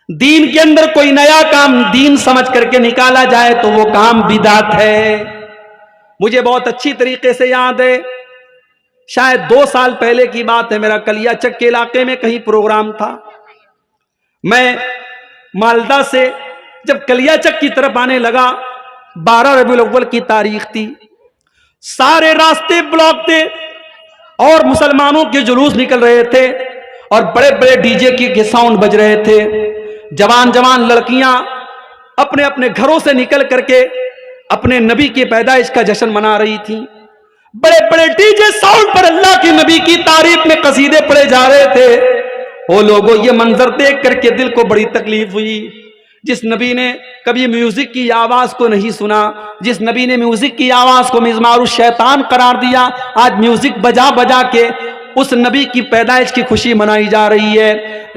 دین کے اندر کوئی نیا کام دین سمجھ کر کے نکالا جائے تو وہ کام بدعت ہے۔ مجھے بہت اچھی طریقے سے یاد ہے، شاید 2 سال پہلے کی بات ہے، میرا کلیا چک کے علاقے میں کہیں پروگرام تھا۔ میں مالدہ سے جب کلیا چک کی طرف آنے لگا، 12 ربیع الاول کی تاریخ تھی، سارے راستے بلاک تھے اور مسلمانوں کے جلوس نکل رہے تھے اور بڑے بڑے ڈی جے کے ساؤنڈ بج رہے تھے۔ جوان جوان لڑکیاں اپنے اپنے گھروں سے نکل کر کے اپنے نبی کی پیدائش کا جشن منا رہی تھیں۔ بڑے بڑے ڈی جے ساؤنڈ پر اللہ کے نبی کی تعریف میں قصیدے پڑھے جا رہے تھے۔ وہ لوگوں یہ منظر دیکھ کر کے دل کو بڑی تکلیف ہوئی۔ جس نبی نے کبھی میوزک کی آواز کو نہیں سنا، جس نبی نے میوزک کی آواز کو مزمار الشیطان قرار دیا، آج میوزک بجا بجا کے اس نبی کی پیدائش کی خوشی منائی جا رہی ہے۔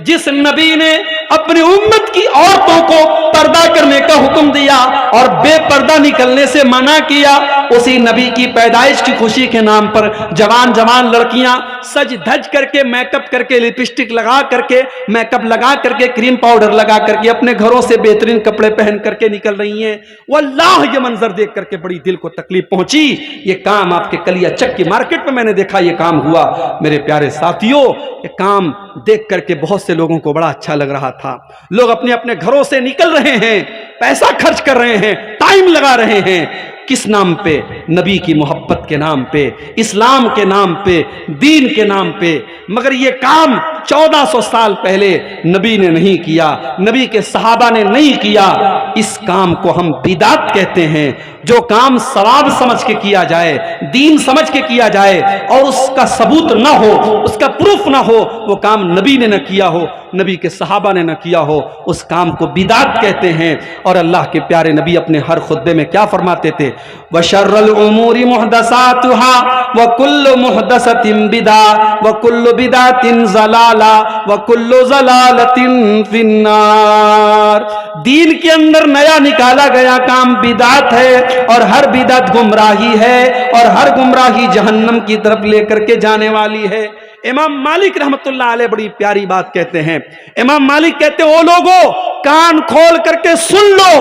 جس نبی نے اپنی امت کی عورتوں کو پردہ کرنے کا حکم دیا اور بے پردہ نکلنے سے منع کیا، اسی نبی کی پیدائش کی خوشی کے نام پر جوان جوان لڑکیاں سج دھج کر کے میک اپ کر کے لپسٹک لگا کر کے میک اپ لگا کر کے کریم پاؤڈر لگا کر کے اپنے گھروں سے بہترین کپڑے پہن کر کے نکل رہی ہیں۔ واللہ یہ منظر دیکھ کر کے بڑی دل کو تکلیف پہنچی۔ یہ کام آپ کے کلیا چک کی مارکیٹ میں نے دیکھا، یہ کام ہوا۔ میرے پیارے ساتھیوں، یہ کام دیکھ کر کے بہت سے لوگوں کو بڑا اچھا لگ رہا تھا۔ لوگ اپنے اپنے گھروں سے نکل رہے ہیں، پیسہ خرچ کر رہے ہیں، ٹائم لگا رہے ہیں، کس نام پہ؟ نبی کی محبت کے نام پہ، اسلام کے نام پہ، دین کے نام پہ۔ مگر یہ کام 1400 سال پہلے نبی نے نہیں کیا، نبی کے صحابہ نے نہیں کیا۔ اس کام کو ہم بدعت کہتے ہیں۔ جو کام ثواب سمجھ کے کیا جائے، دین سمجھ کے کیا جائے اور اس کا ثبوت نہ ہو، اس کا پروف نہ ہو، وہ کام نبی نے نہ کیا ہو، نبی کے صحابہ نے نہ کیا ہو، اس کام کو بدعت کہتے ہیں۔ اور اللہ کے پیارے نبی اپنے ہر خطبے میں کیا فرماتے تھے؟ وَشَرَّ الْأُمُورِ مُحْدَثَاتُهَا وَكُلُّ مُحْدَثَةٍ بِدْعَةٌ وَكُلُّ بِدْعَةٍ ضَلَالَةٌ وَكُلُّ ضَلَالَةٍ فِي النَّارِ۔ دین کے اندر نیا نکالا گیا کام بدعت ہے، اور ہر بدعت گمراہی ہے، اور ہر گمراہی جہنم کی طرف لے کر کے جانے والی ہے۔ امام مالک رحمت اللہ علیہ بڑی پیاری بات کہتے ہیں۔ امام مالک کہتے ہیں، او لوگو کان کھول کر کے سن لو،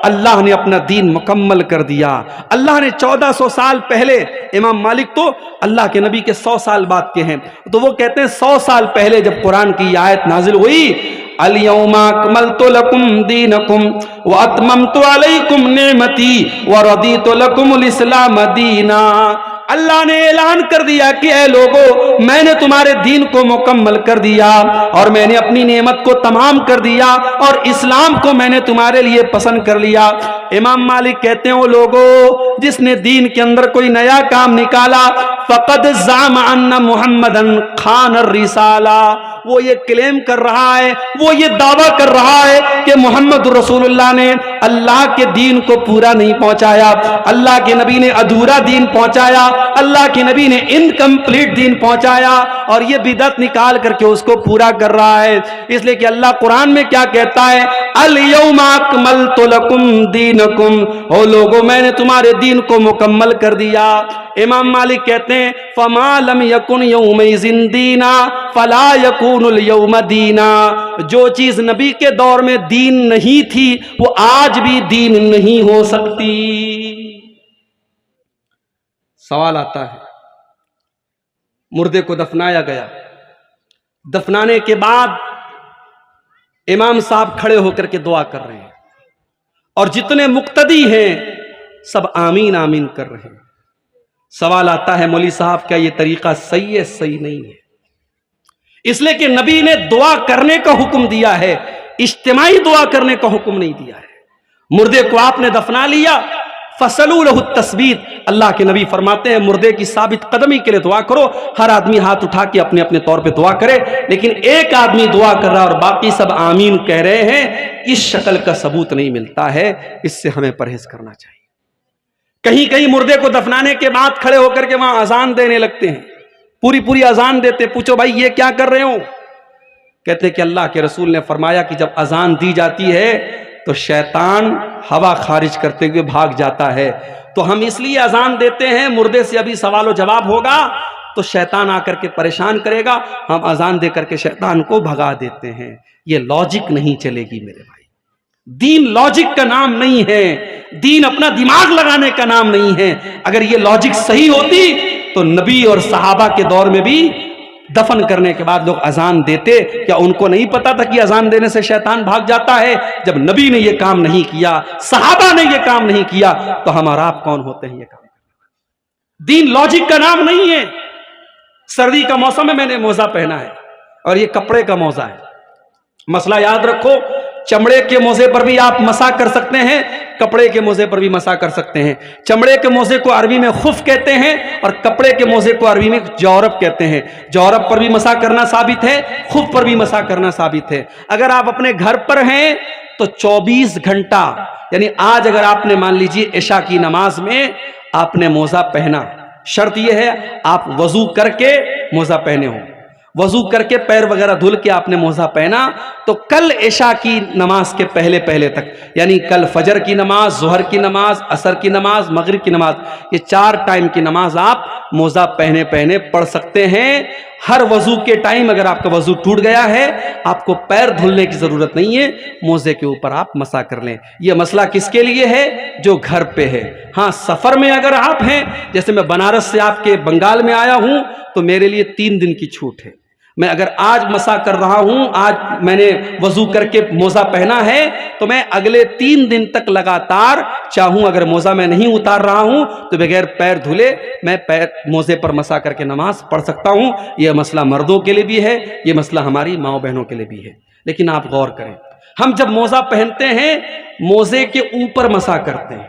اللہ نے اپنا دین مکمل کر دیا۔ اللہ نے 1400 سال پہلے، امام مالک تو اللہ کے نبی کے 100 سال بعد کے ہیں، تو وہ کہتے ہیں 100 سال پہلے جب قرآن کی یہ آیت نازل ہوئی، اليوم اکملت لکم دینکم واتممت علیکم نعمتی ورضیت لکم الاسلام دینا۔ اللہ نے اعلان کر دیا کہ اے لوگو، میں نے تمہارے دین کو مکمل کر دیا اور میں نے اپنی نعمت کو تمام کر دیا اور اسلام کو میں نے تمہارے لیے پسند کر لیا۔ امام مالک کہتے ہیں، وہ لوگو جس نے دین کے اندر کوئی نیا کام نکالا، فقد زعم ان محمدًا خان الرسالہ، وہ یہ کلیم کر رہا ہے، وہ یہ دعویٰ کر رہا ہے کہ محمد رسول اللہ نے اللہ کے دین کو پورا نہیں پہنچایا، اللہ کے نبی نے ادھورا دین پہنچایا، اللہ کے نبی نے انکمپلیٹ دین پہنچایا، اور یہ بدعت نکال کر کے اس کو پورا کر رہا ہے۔ اس لیے کہ اللہ قرآن میں کیا کہتا ہے؟ الیوم اکملت لکم دینکم، او لوگو میں نے تمہارے دین کو مکمل کر دیا۔ امام مالک کہتے ہیں، فما لم یکن یومئذ دینا فلا یکون الیوم دینا، جو چیز نبی کے دور میں دین نہیں تھی وہ آج بھی دین نہیں ہو سکتی۔ سوال آتا ہے، مردے کو دفنایا گیا، دفنانے کے بعد امام صاحب کھڑے ہو کر کے دعا کر رہے ہیں اور جتنے مقتدی ہیں سب آمین آمین کر رہے ہیں۔ سوال آتا ہے، مولوی صاحب کیا یہ طریقہ صحیح ہے؟ صحیح نہیں ہے، اس لیے کہ نبی نے دعا کرنے کا حکم دیا ہے، اجتماعی دعا کرنے کا حکم نہیں دیا ہے۔ مردے کو آپ نے دفنا لیا، فصلوا له التثبیت، اللہ کے نبی فرماتے ہیں مردے کی ثابت قدمی کے لیے دعا کرو۔ ہر آدمی ہاتھ اٹھا کے اپنے اپنے طور پہ دعا کرے، لیکن ایک آدمی دعا کر رہا اور باقی سب آمین کہہ رہے ہیں، اس شکل کا ثبوت نہیں ملتا ہے، اس سے ہمیں پرہیز کرنا چاہیے۔ کہیں کہیں مردے کو دفنانے کے بعد کھڑے ہو کر کے وہاں اذان دینے لگتے ہیں، پوری اذان دیتے، پوچھو بھائی یہ کیا کر رہے ہو؟ کہتے کہ اللہ کے رسول نے فرمایا کہ جب اذان دی جاتی ہے تو شیطان ہوا خارج کرتے ہوئے بھاگ جاتا ہے، تو ہم اس لیے اذان دیتے ہیں، مردے سے ابھی سوال و جواب ہوگا تو شیطان آ کر کے پریشان کرے گا، ہم اذان دے کر کے شیطان کو بھگا دیتے ہیں۔ یہ لوجک نہیں چلے گی میرے بھائی. دین لوجک کا نام نہیں ہے, دین اپنا دماغ لگانے کا نام نہیں ہے. اگر یہ لوجک صحیح ہوتی تو نبی اور صحابہ کے دور میں بھی دفن کرنے کے بعد لوگ اذان دیتے. کیا ان کو نہیں پتا تھا کہ اذان دینے سے شیطان بھاگ جاتا ہے؟ جب نبی نے یہ کام نہیں کیا, صحابہ نے یہ کام نہیں کیا, تو ہم اور آپ کون ہوتے ہیں یہ کام؟ دین لاجک کا نام نہیں ہے. سردی کا موسم ہے, میں نے موزہ پہنا ہے اور یہ کپڑے کا موزہ ہے. مسئلہ یاد رکھو, چمڑے کے موزے پر بھی آپ مسح کر سکتے ہیں, کپڑے کے موزے پر بھی مسح کر سکتے ہیں. چمڑے کے موزے کو عربی میں خف کہتے ہیں اور کپڑے کے موزے کو عربی میں جورب کہتے ہیں. جورب پر بھی مسح کرنا ثابت ہے, خف پر بھی مسح کرنا ثابت ہے. اگر آپ اپنے گھر پر ہیں تو 24 گھنٹہ, یعنی آج اگر آپ نے مان لیجیے عشاء کی نماز میں آپ نے موزہ پہنا, شرط یہ ہے آپ وضو کر کے موزہ پہنے ہوں, وضو کر کے پیر وغیرہ دھل کے آپ نے موزہ پہنا, تو کل عشاء کی نماز کے پہلے پہلے تک, یعنی کل فجر کی نماز, ظہر کی نماز, عصر کی نماز, مغرب کی نماز, یہ 4 ٹائم کی نماز آپ موزہ پہنے پہنے پڑھ سکتے ہیں. ہر وضو کے ٹائم اگر آپ کا وضو ٹوٹ گیا ہے, آپ کو پیر دھلنے کی ضرورت نہیں ہے, موزے کے اوپر آپ مسح کر لیں. یہ مسئلہ کس کے لیے ہے؟ جو گھر پہ ہے. ہاں سفر میں اگر آپ ہیں, جیسے میں بنارس سے آپ کے بنگال میں آیا ہوں, تو میرے لیے 3 دن کی چھوٹ ہے. میں اگر آج مسح کر رہا ہوں, آج میں نے وضو کر کے موزہ پہنا ہے, تو میں اگلے 3 دن تک لگاتار چاہوں, اگر موزہ میں نہیں اتار رہا ہوں تو بغیر پیر دھلے میں پیر موزے پر مسح کر کے نماز پڑھ سکتا ہوں. یہ مسئلہ مردوں کے لیے بھی ہے, یہ مسئلہ ہماری ماؤں بہنوں کے لیے بھی ہے. لیکن آپ غور کریں, ہم جب موزہ پہنتے ہیں موزے کے اوپر مسح کرتے ہیں,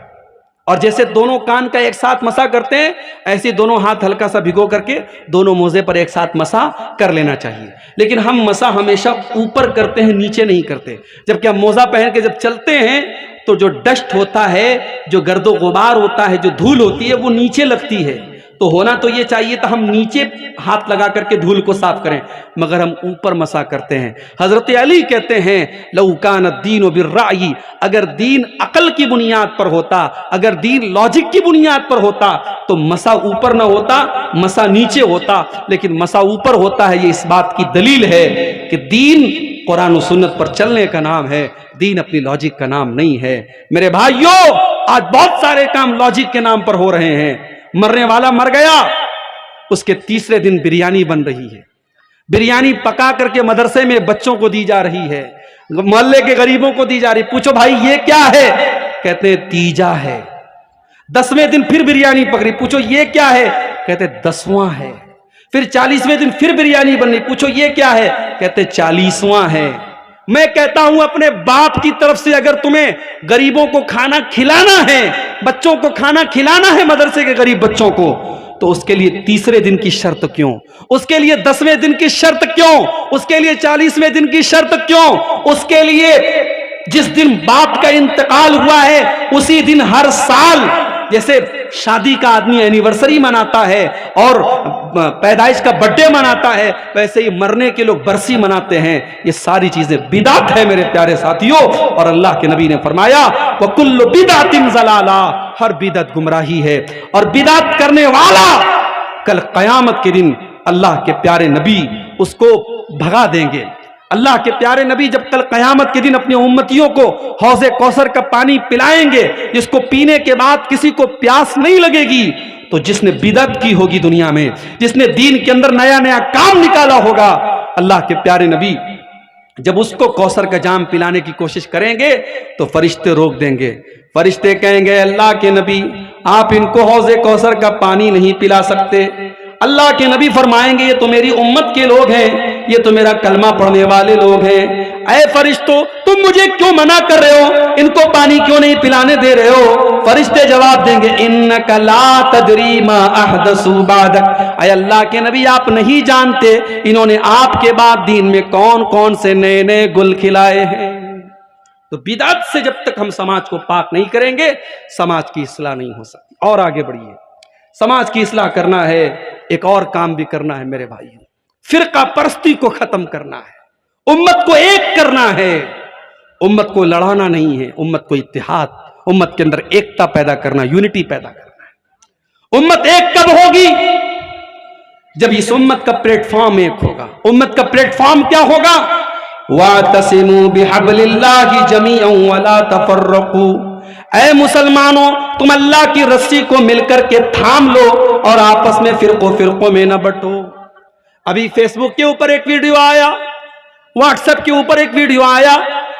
اور جیسے دونوں کان کا ایک ساتھ مسح کرتے ہیں, ایسے دونوں ہاتھ ہلکا سا بھگو کر کے دونوں موزے پر ایک ساتھ مسح کر لینا چاہیے. لیکن ہم مسح ہمیشہ اوپر کرتے ہیں, نیچے نہیں کرتے. جبکہ ہم موزہ پہن کے جب چلتے ہیں تو جو ڈسٹ ہوتا ہے, جو گرد و غبار ہوتا ہے, جو دھول ہوتی ہے, وہ نیچے لگتی ہے. تو ہونا تو یہ چاہیے تھا ہم نیچے ہاتھ لگا کر کے دھول کو صاف کریں, مگر ہم اوپر مسح کرتے ہیں. حضرت علی کہتے ہیں لو کان الدین بالرأی, اگر دین عقل کی بنیاد پر ہوتا, اگر دین لاجک کی بنیاد پر ہوتا تو مسح اوپر نہ ہوتا, مسح نیچے ہوتا. لیکن مسح اوپر ہوتا ہے, یہ اس بات کی دلیل ہے کہ دین قرآن و سنت پر چلنے کا نام ہے, دین اپنی لاجک کا نام نہیں ہے. میرے بھائیوں, آج بہت سارے کام لاجک کے نام پر ہو رہے ہیں. مرنے والا مر گیا, اس کے تیسرے دن بریانی بن رہی ہے, بریانی پکا کر کے مدرسے میں بچوں کو دی جا رہی ہے, محلے کے غریبوں کو دی جا رہی. پوچھو بھائی یہ کیا ہے؟ کہتے ہیں تیجا ہے. 10ویں دن پھر بریانی پکڑی, پوچھو یہ کیا ہے؟ کہتے 10واں ہے. پھر 40ویں دن پھر بریانی بن رہی, پوچھو یہ کیا ہے؟ کہتے 40واں ہے. میں کہتا ہوں اپنے باپ کی طرف سے اگر تمہیں غریبوں کو کھانا کھلانا ہے, بچوں کو کھانا کھلانا ہے, مدرسے کے غریب بچوں کو, تو اس کے لیے تیسرے دن کی شرط کیوں؟ اس کے لیے 10ویں دن کی شرط کیوں؟ اس کے لیے 40ویں دن کی شرط کیوں؟ اس کے لیے جس دن باپ کا انتقال ہوا ہے اسی دن ہر سال, جیسے شادی کا آدمی اینیورسری مناتا ہے اور پیدائش کا برتھ ڈے مناتا ہے, ویسے ہی مرنے کے لوگ برسی مناتے ہیں. یہ ساری چیزیں بدعت ہے میرے پیارے ساتھیوں. اور اللہ کے نبی نے فرمایا وَكُلُّ بِدْعَةٍ ضَلَالَةٍ, ہر بدعت گمراہی ہے. اور بدعت کرنے والا کل قیامت کے دن اللہ کے پیارے نبی اس کو بھگا دیں گے. اللہ کے پیارے نبی جب کل قیامت کے دن اپنی امتیوں کو حوض کوثر کا پانی پلائیں گے, جس کو پینے کے بعد کسی کو پیاس نہیں لگے گی, تو جس نے بدعت کی ہوگی دنیا میں, جس نے دین کے اندر نیا نیا کام نکالا ہوگا, اللہ کے پیارے نبی جب اس کو کوثر کا جام پلانے کی کوشش کریں گے تو فرشتے روک دیں گے. فرشتے کہیں گے اللہ کے نبی آپ ان کو حوض کوثر کا پانی نہیں پلا سکتے. اللہ کے نبی فرمائیں گے یہ تو میری امت کے لوگ ہیں, یہ تو میرا کلمہ پڑھنے والے لوگ ہیں, اے فرشتوں تم مجھے کیوں منع کر رہے ہو, ان کو پانی کیوں نہیں پلانے دے رہے ہو؟ فرشتے جواب دیں گے انک لا تدری ما احدثوا بعدک, اے اللہ کے نبی آپ نہیں جانتے انہوں نے آپ کے بعد دین میں کون کون سے نئے نئے گل کھلائے ہیں. تو بدعت سے جب تک ہم سماج کو پاک نہیں کریں گے سماج کی اصلاح نہیں ہو سکتی. اور آگے بڑھیے, سماج کی اصلاح کرنا ہے, ایک اور کام بھی کرنا ہے میرے بھائیوں, فرقہ پرستی کو ختم کرنا ہے, امت کو ایک کرنا ہے, امت کو لڑانا نہیں ہے, امت کو اتحاد, امت کے اندر ایکتا پیدا کرنا, یونٹی پیدا کرنا ہے. امت ایک کب ہوگی؟ جب اس امت کا پلیٹ فارم ایک ہوگا. امت کا پلیٹ فارم کیا ہوگا؟ واعتصموا بحبل اللہ جمیعا ولا تفرقوا، اے مسلمانوں تم اللہ کی رسی کو مل کر کے تھام لو اور آپس میں فرقوں میں نہ بٹو۔ ابھی فیس بک کے اوپر ایک ویڈیو آیا، واٹس ایپ کے اوپر ایک ویڈیو آیا،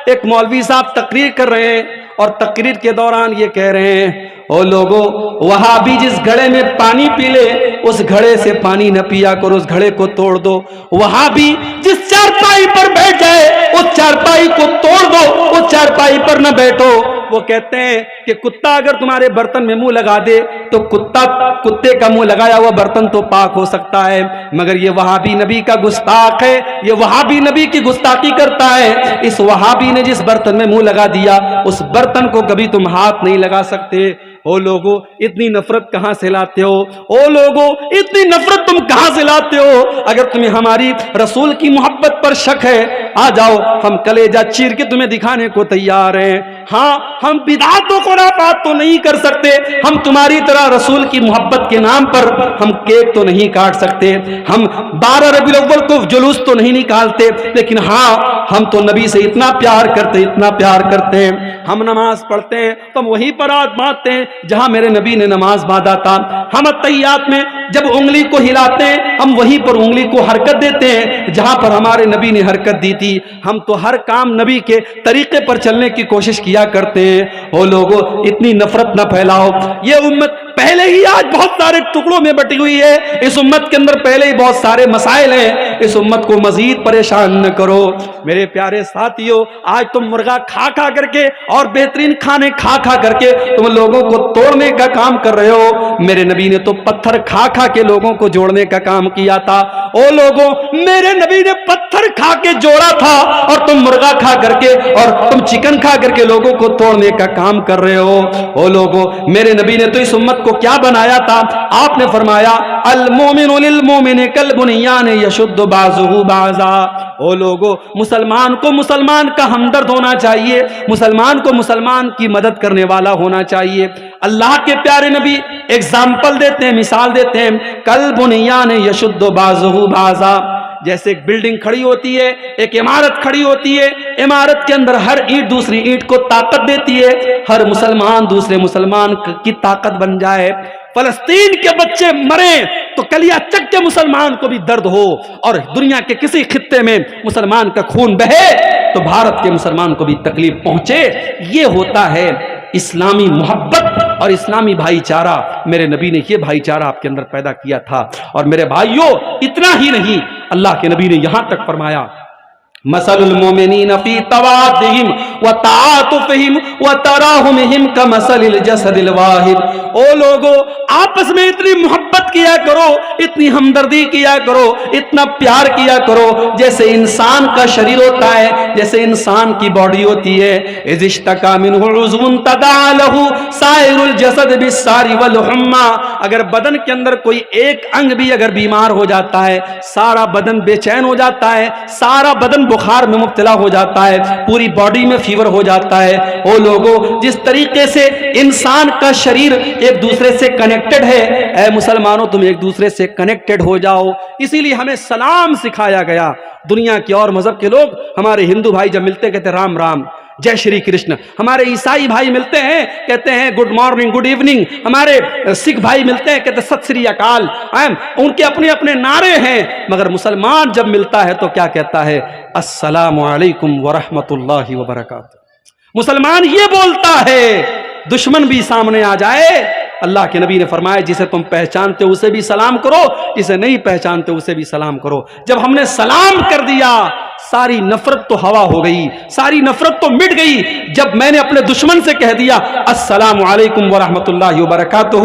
ایک مولوی صاحب تقریر کر رہے ہیں اور تقریر کے دوران یہ کہہ رہے ہیں او لوگوں، وہابی جس گھڑے میں پانی پی لے اس گھڑے سے پانی نہ پیا کرو، اس گھڑے کو توڑ دو۔ وہابی جس چارپائی پر بیٹھ جائے اس چارپائی کو توڑ دو، اس چارپائی پر نہ بیٹھو۔ وہ کہتے ہیں کہ کتا اگر تمہارے برتن میں منہ لگا دے تو کتے کا منہ لگایا ہوا برتن تو پاک ہو سکتا ہے، مگر یہ وہابی نبی کا گستاخ ہے، یہ وہابی نبی کی گستاخی کرتا ہے۔ اس وہابی نے جس برتن میں منہ لگا دیا اس برتن کو کبھی تم ہاتھ نہیں لگا سکتے۔ او لوگو اتنی نفرت کہاں سے لاتے ہو؟ او لوگو اتنی نفرت تم کہاں سے لاتے ہو؟ اگر تمہیں ہماری رسول کی محبت پر شک ہے آ جاؤ، ہم کلیجہ چیر کے تمہیں دکھانے کو تیار ہیں۔ ہاں ہم بدعت و خرافات تو نہیں کر سکتے، ہم تمہاری طرح رسول کی محبت کے نام پر ہم کیک تو نہیں کاٹ سکتے، ہم 12 ربیع الاول کو جلوس تو نہیں نکالتے، لیکن ہاں ہم تو نبی سے اتنا پیار کرتے، اتنا پیار کرتے ہیں۔ ہم نماز پڑھتے ہیں تو ہم وہیں پر ہاتھ باندھتے ہیں جہاں میرے نبی نے نماز باندھا تھا۔ ہم اتحیات میں جب انگلی کو ہلاتے ہیں ہم وہیں پر انگلی کو حرکت دیتے ہیں جہاں پر ہمارے نبی نے حرکت دی تھی۔ ہم تو ہر کام نبی کے طریقے پر چلنے کی کوشش کیا کرتے ہیں۔ او لوگوں اتنی نفرت نہ پھیلاؤ، یہ امت پہلے ہی آج بہت سارے ٹکڑوں میں بٹی ہوئی ہے، اس امت کے اندر پہلے ہی بہت سارے مسائل ہیں، اس امت کو مزید پریشان نہ کرو۔ میرے پیارے ساتھیو، آج تم مرغا کھا کھا کر کے اور بہترین کھانے کھا کھا کر کے تم لوگوں کو توڑنے کا کام کر رہے ہو، میرے نبی نے تو پتھر کھا کھا کے لوگوں کو جوڑنے کا کام کیا تھا۔ او لوگوں میرے نبی نے پتھر کھا کے جوڑا تھا اور تم مرغا کھا کر کے اور تم چکن کھا کر کے لوگوں کو توڑنے کا کام کر رہے ہو۔ او لوگوں میرے نبی نے تو اس امت کو کیا بنایا تھا؟ آپ نے فرمایا المومن للمومن کالبنیان یشد بعضہ بعضا۔ او لوگوں مسلمان کو مسلمان کا ہمدرد ہونا چاہیے، مسلمان کو مسلمان کی مدد کرنے والا ہونا چاہیے۔ اللہ کے پیارے نبی ایگزامپل دیتے ہیں، مثال دیتے ہیں، کالبنیان یشد بعضہ بعضا۔ جیسے ایک بلڈنگ کھڑی ہوتی ہے، ایک عمارت کھڑی ہوتی ہے، عمارت کے اندر ہر اینٹ دوسری اینٹ کو طاقت دیتی ہے، ہر مسلمان دوسرے مسلمان کی طاقت بن جائے۔ فلسطین کے بچے مریں تو کلیہ چک کے مسلمان کو بھی درد ہو، اور دنیا کے کسی خطے میں مسلمان کا خون بہے تو بھارت کے مسلمان کو بھی تکلیف پہنچے۔ یہ ہوتا ہے اسلامی محبت اور اسلامی بھائی چارہ۔ میرے نبی نے یہ بھائی چارہ آپ کے اندر پیدا کیا تھا۔ اور میرے بھائیوں اتنا ہی نہیں، اللہ کے نبی نے یہاں تک فرمایا مثل المؤمنین فی توادہم وتعاطفہم وتراحمہم کمثل الجسد الواحد۔ او لوگو آپس میں اتنی محبت کیا کرو، اتنی ہمدردی کیا کرو، اتنا پیار کیا کرو جیسے انسان کا شریر ہوتا ہے، جیسے انسان کی باڈی ہوتی ہے۔ اذ اشتکا منہ عضو تداعی لہ سائر الجسد بالسہر والحمى۔ اگر بدن کے اندر کوئی ایک انگ بھی اگر بیمار ہو جاتا ہے سارا بدن بے چین ہو جاتا ہے، سارا بدن بخار میں مبتلا ہو جاتا ہے، پوری باڈی میں فیور ہو جاتا ہے۔ او لوگوں جس طریقے سے انسان کا شریر ایک دوسرے سے کنیکٹڈ ہے، اے مسلمانوں تم ایک دوسرے سے کنیکٹڈ ہو جاؤ۔ اسی لیے ہمیں سلام سکھایا گیا۔ دنیا کے اور مذہب کے لوگ، ہمارے ہندو بھائی جب ملتے کہتے رام رام، جے شری کرشن۔ ہمارے عیسائی بھائی ملتے ہیں کہتے ہیں گڈ مارننگ، گڈ ایوننگ۔ ہمارے سکھ بھائی ملتے ہیں کہتے ہیں ست سری اکال۔ ان کے اپنے اپنے نعرے ہیں، مگر مسلمان جب ملتا ہے تو کیا کہتا ہے؟ السلام علیکم ورحمۃ اللہ وبرکاتہ۔ مسلمان یہ بولتا ہے، دشمن بھی سامنے آ جائے اللہ کے نبی نے فرمایا جسے تم پہچانتے ہو اسے بھی سلام کرو، جسے نہیں پہچانتے اسے بھی سلام کرو۔ جب ہم نے سلام کر دیا ساری نفرت تو ہوا ہو گئی، ساری نفرت تو مٹ گئی۔ جب میں نے اپنے دشمن سے کہہ دیا السلام علیکم ورحمۃ اللہ وبرکاتہ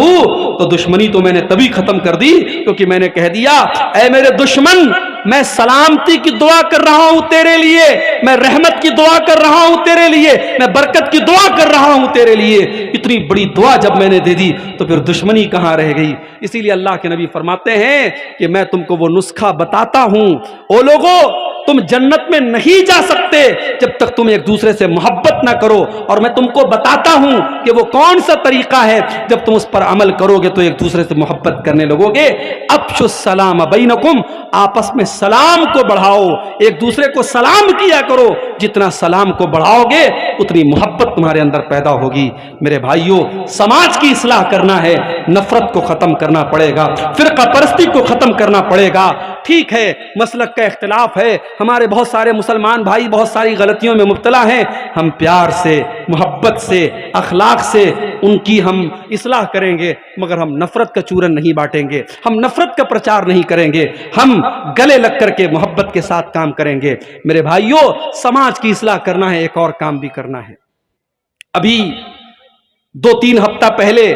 تو دشمنی تو میں نے تبھی ختم کر دی کیونکہ میں نے کہہ دیا اے میرے دشمن میں سلامتی کی دعا کر رہا ہوں تیرے لیے، میں رحمت کی دعا کر رہا ہوں تیرے لیے، میں برکت کی دعا کر رہا ہوں تیرے لیے۔ اتنی بڑی دعا جب میں نے دے دی تو پھر دشمنی کہاں رہ گئی؟ اسی لیے اللہ کے نبی فرماتے ہیں کہ میں تم کو وہ نسخہ بتاتا ہوں۔ او لوگو تم جنت میں نہیں جا سکتے جب تک تم ایک دوسرے سے محبت محبت نہ کرو، اور میں تم کو بتاتا ہوں کہ وہ کون سا طریقہ ہے، جب تم اس پر عمل کرو گے تو ایک دوسرے سے محبت کرنے لگو گے۔ افشوا السلام بینکم، آپس میں سلام کو بڑھاؤ، ایک دوسرے کو سلام کیا کرو، جتنا سلام کو بڑھاؤ گے اتنی محبت تمہارے اندر پیدا ہوگی۔ میرے بھائیوں، سماج کی اصلاح کرنا ہے، نفرت کو ختم کرنا پڑے گا، فرقہ پرستی کو ختم کرنا پڑے گا۔ ٹھیک ہے مسلک کا اختلاف ہے، ہمارے بہت سارے مسلمان بھائی بہت ساری غلطیوں میں مبتلا ہیں، ہم پیار سے، محبت سے، اخلاق سے ان کی ہم اصلاح کریں گے، مگر ہم نفرت کا چورن نہیں بانٹیں گے، ہم نفرت کا پرچار نہیں کریں گے، ہم گلے لگ کر کے محبت کے ساتھ کام کریں گے۔ میرے بھائیوں، سماج کی اصلاح کرنا ہے، ایک اور کام بھی کرنا ہے۔ ابھی 2-3 ہفتہ پہلے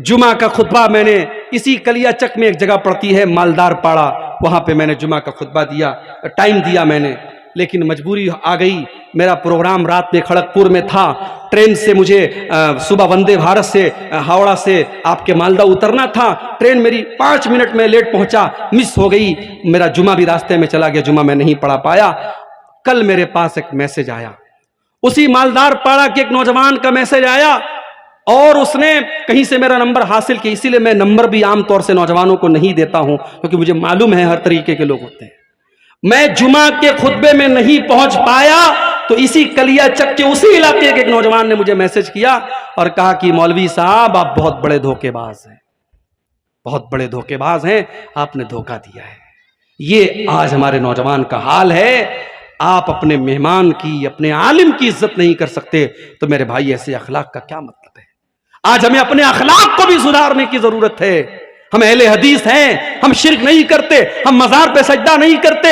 جمعہ کا خطبہ میں نے اسی کلیا چک میں ایک جگہ پڑتی ہے مالدار پاڑا، وہاں پہ میں نے جمعہ کا خطبہ دیا، ٹائم دیا میں نے، لیکن مجبوری آ گئی، میرا پروگرام رات میں کھڑگپور میں تھا، ٹرین سے مجھے صبح وندے بھارت سے ہاوڑا سے آپ کے مالدہ اترنا تھا، ٹرین میری 5 منٹ میں لیٹ پہنچا، مس ہو گئی، میرا جمعہ بھی راستے میں چلا گیا، جمعہ میں نہیں پڑھا پایا۔ کل میرے پاس ایک میسج آیا، اسی مالدار پاڑا کے ایک نوجوان کا میسج آیا، اور اس نے کہیں سے میرا نمبر حاصل کیا، اسی لیے میں نمبر بھی عام طور سے نوجوانوں کو نہیں دیتا ہوں، کیونکہ مجھے معلوم ہے ہر طریقے کے لوگ ہوتے ہیں۔ میں جمعہ کے خطبے میں نہیں پہنچ پایا تو اسی کلیا چک کے اسی علاقے کے ایک نوجوان نے مجھے میسج کیا اور کہا کہ مولوی صاحب آپ بہت بڑے دھوکے باز ہیں، بہت بڑے دھوکے باز ہیں، آپ نے دھوکہ دیا ہے۔ یہ آج ہمارے نوجوان کا حال ہے۔ آپ اپنے مہمان کی، اپنے عالم کی عزت نہیں کر سکتے تو میرے بھائی ایسے اخلاق کا کیا مطلب ہے؟ آج ہمیں اپنے اخلاق کو بھی سدھارنے کی ضرورت ہے۔ ہم اہل حدیث ہیں، ہم شرک نہیں کرتے، ہم مزار پہ سجدہ نہیں کرتے،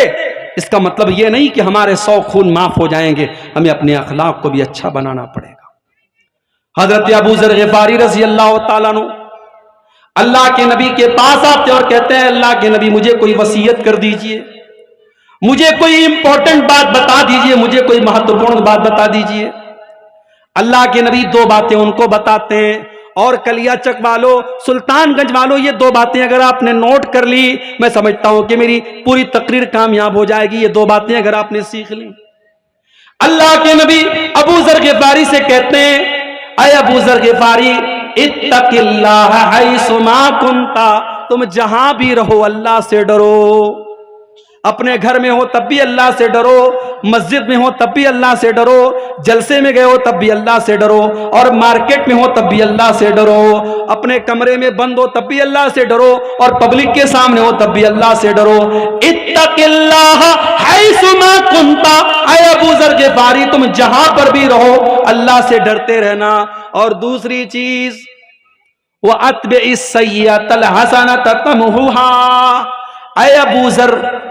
اس کا مطلب یہ نہیں کہ ہمارے 100 خون معاف ہو جائیں گے، ہمیں اپنے اخلاق کو بھی اچھا بنانا پڑے گا۔ حضرت ابو ذر غفاری رضی اللہ تعالیٰ عنہ اللہ کے نبی کے پاس آتے اور کہتے ہیں اللہ کے نبی مجھے کوئی وصیت کر دیجئے، مجھے کوئی امپورٹنٹ بات بتا دیجئے، مجھے کوئی مہتوپورن بات بتا دیجئے۔ اللہ کے نبی 2 باتیں ان کو بتاتے ہیں، اور کلیا چک والوں، سلطان گنج والوں، یہ 2 باتیں اگر آپ نے نوٹ کر لی میں سمجھتا ہوں کہ میری پوری تقریر کامیاب ہو جائے گی۔ یہ 2 باتیں اگر آپ نے سیکھ لی، اللہ کے نبی ابو ذر غفاری سے کہتے ہیں اے ابو ذر غفاری اتق اللہ حیث ما کنت، تم جہاں بھی رہو اللہ سے ڈرو، اپنے گھر میں ہو تب بھی اللہ سے ڈرو، مسجد میں ہو تب بھی اللہ سے ڈرو، جلسے میں گئے ہو تب بھی اللہ سے ڈرو، اور مارکیٹ میں ہو تب بھی اللہ سے ڈرو، اپنے کمرے میں بند ہو تب بھی اللہ سے ڈرو، اور پبلک کے سامنے ہو تب بھی اللہ سے ڈرو۔ اتق اللہ حیث ما کنت، اے ابو ذر غفاری تم جہاں پر بھی رہو اللہ سے ڈرتے رہنا۔ اور دوسری چیز وَأَتْبِعِ السَّيِّئَةَ الْحَسَنَةَ تَمْحُوهَا، اے ابو ذر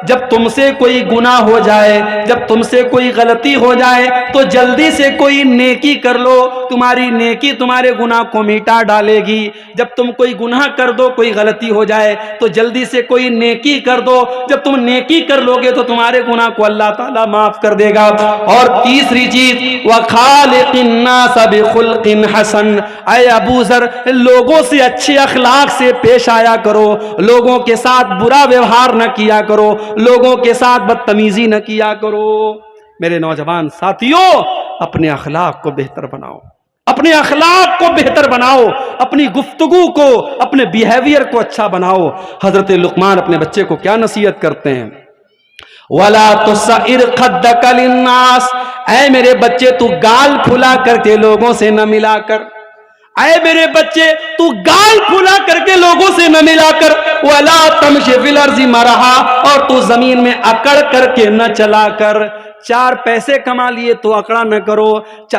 جب تم سے کوئی گناہ ہو جائے، جب تم سے کوئی غلطی ہو جائے تو جلدی سے کوئی نیکی کر لو، تمہاری نیکی تمہارے گناہ کو مٹا ڈالے گی۔ جب تم کوئی گناہ کر دو، کوئی غلطی ہو جائے تو جلدی سے کوئی نیکی کر دو، جب تم نیکی کر لو گے تو تمہارے گناہ کو اللہ تعالیٰ معاف کر دے گا۔ اور تیسری چیز وَخَالِقِ النَّاسَ بِخُلْقٍ حَسَنٍ، اے ابو ذر لوگوں سے اچھے اخلاق سے پیش آیا کرو، لوگوں کے ساتھ برا ویوہار نہ کیا کرو، لوگوں کے ساتھ بدتمیزی نہ کیا کرو۔ میرے نوجوان ساتھیوں، اپنے اخلاق کو بہتر بناؤ، اپنے اخلاق کو بہتر بناؤ، اپنی گفتگو کو، اپنے بیہیویئر کو اچھا بناؤ۔ حضرت لقمان اپنے بچے کو کیا نصیحت کرتے ہیں؟ وَلَا تُسَعِّرْ خَدَّكَ لِلنَّاسِ، اے میرے بچے تو گال پھلا کر کے لوگوں سے نہ ملا کر، اے میرے بچے تو گال پھلا کر کے لوگوں سے نہ ملا کر، وَلَا تَمْشِ فِي الْأَرْضِ مَرَحًا، اور تو زمین میں اکڑ کر کے نہ چلا کر۔ 4 پیسے کما لیے تو اکڑا نہ کرو،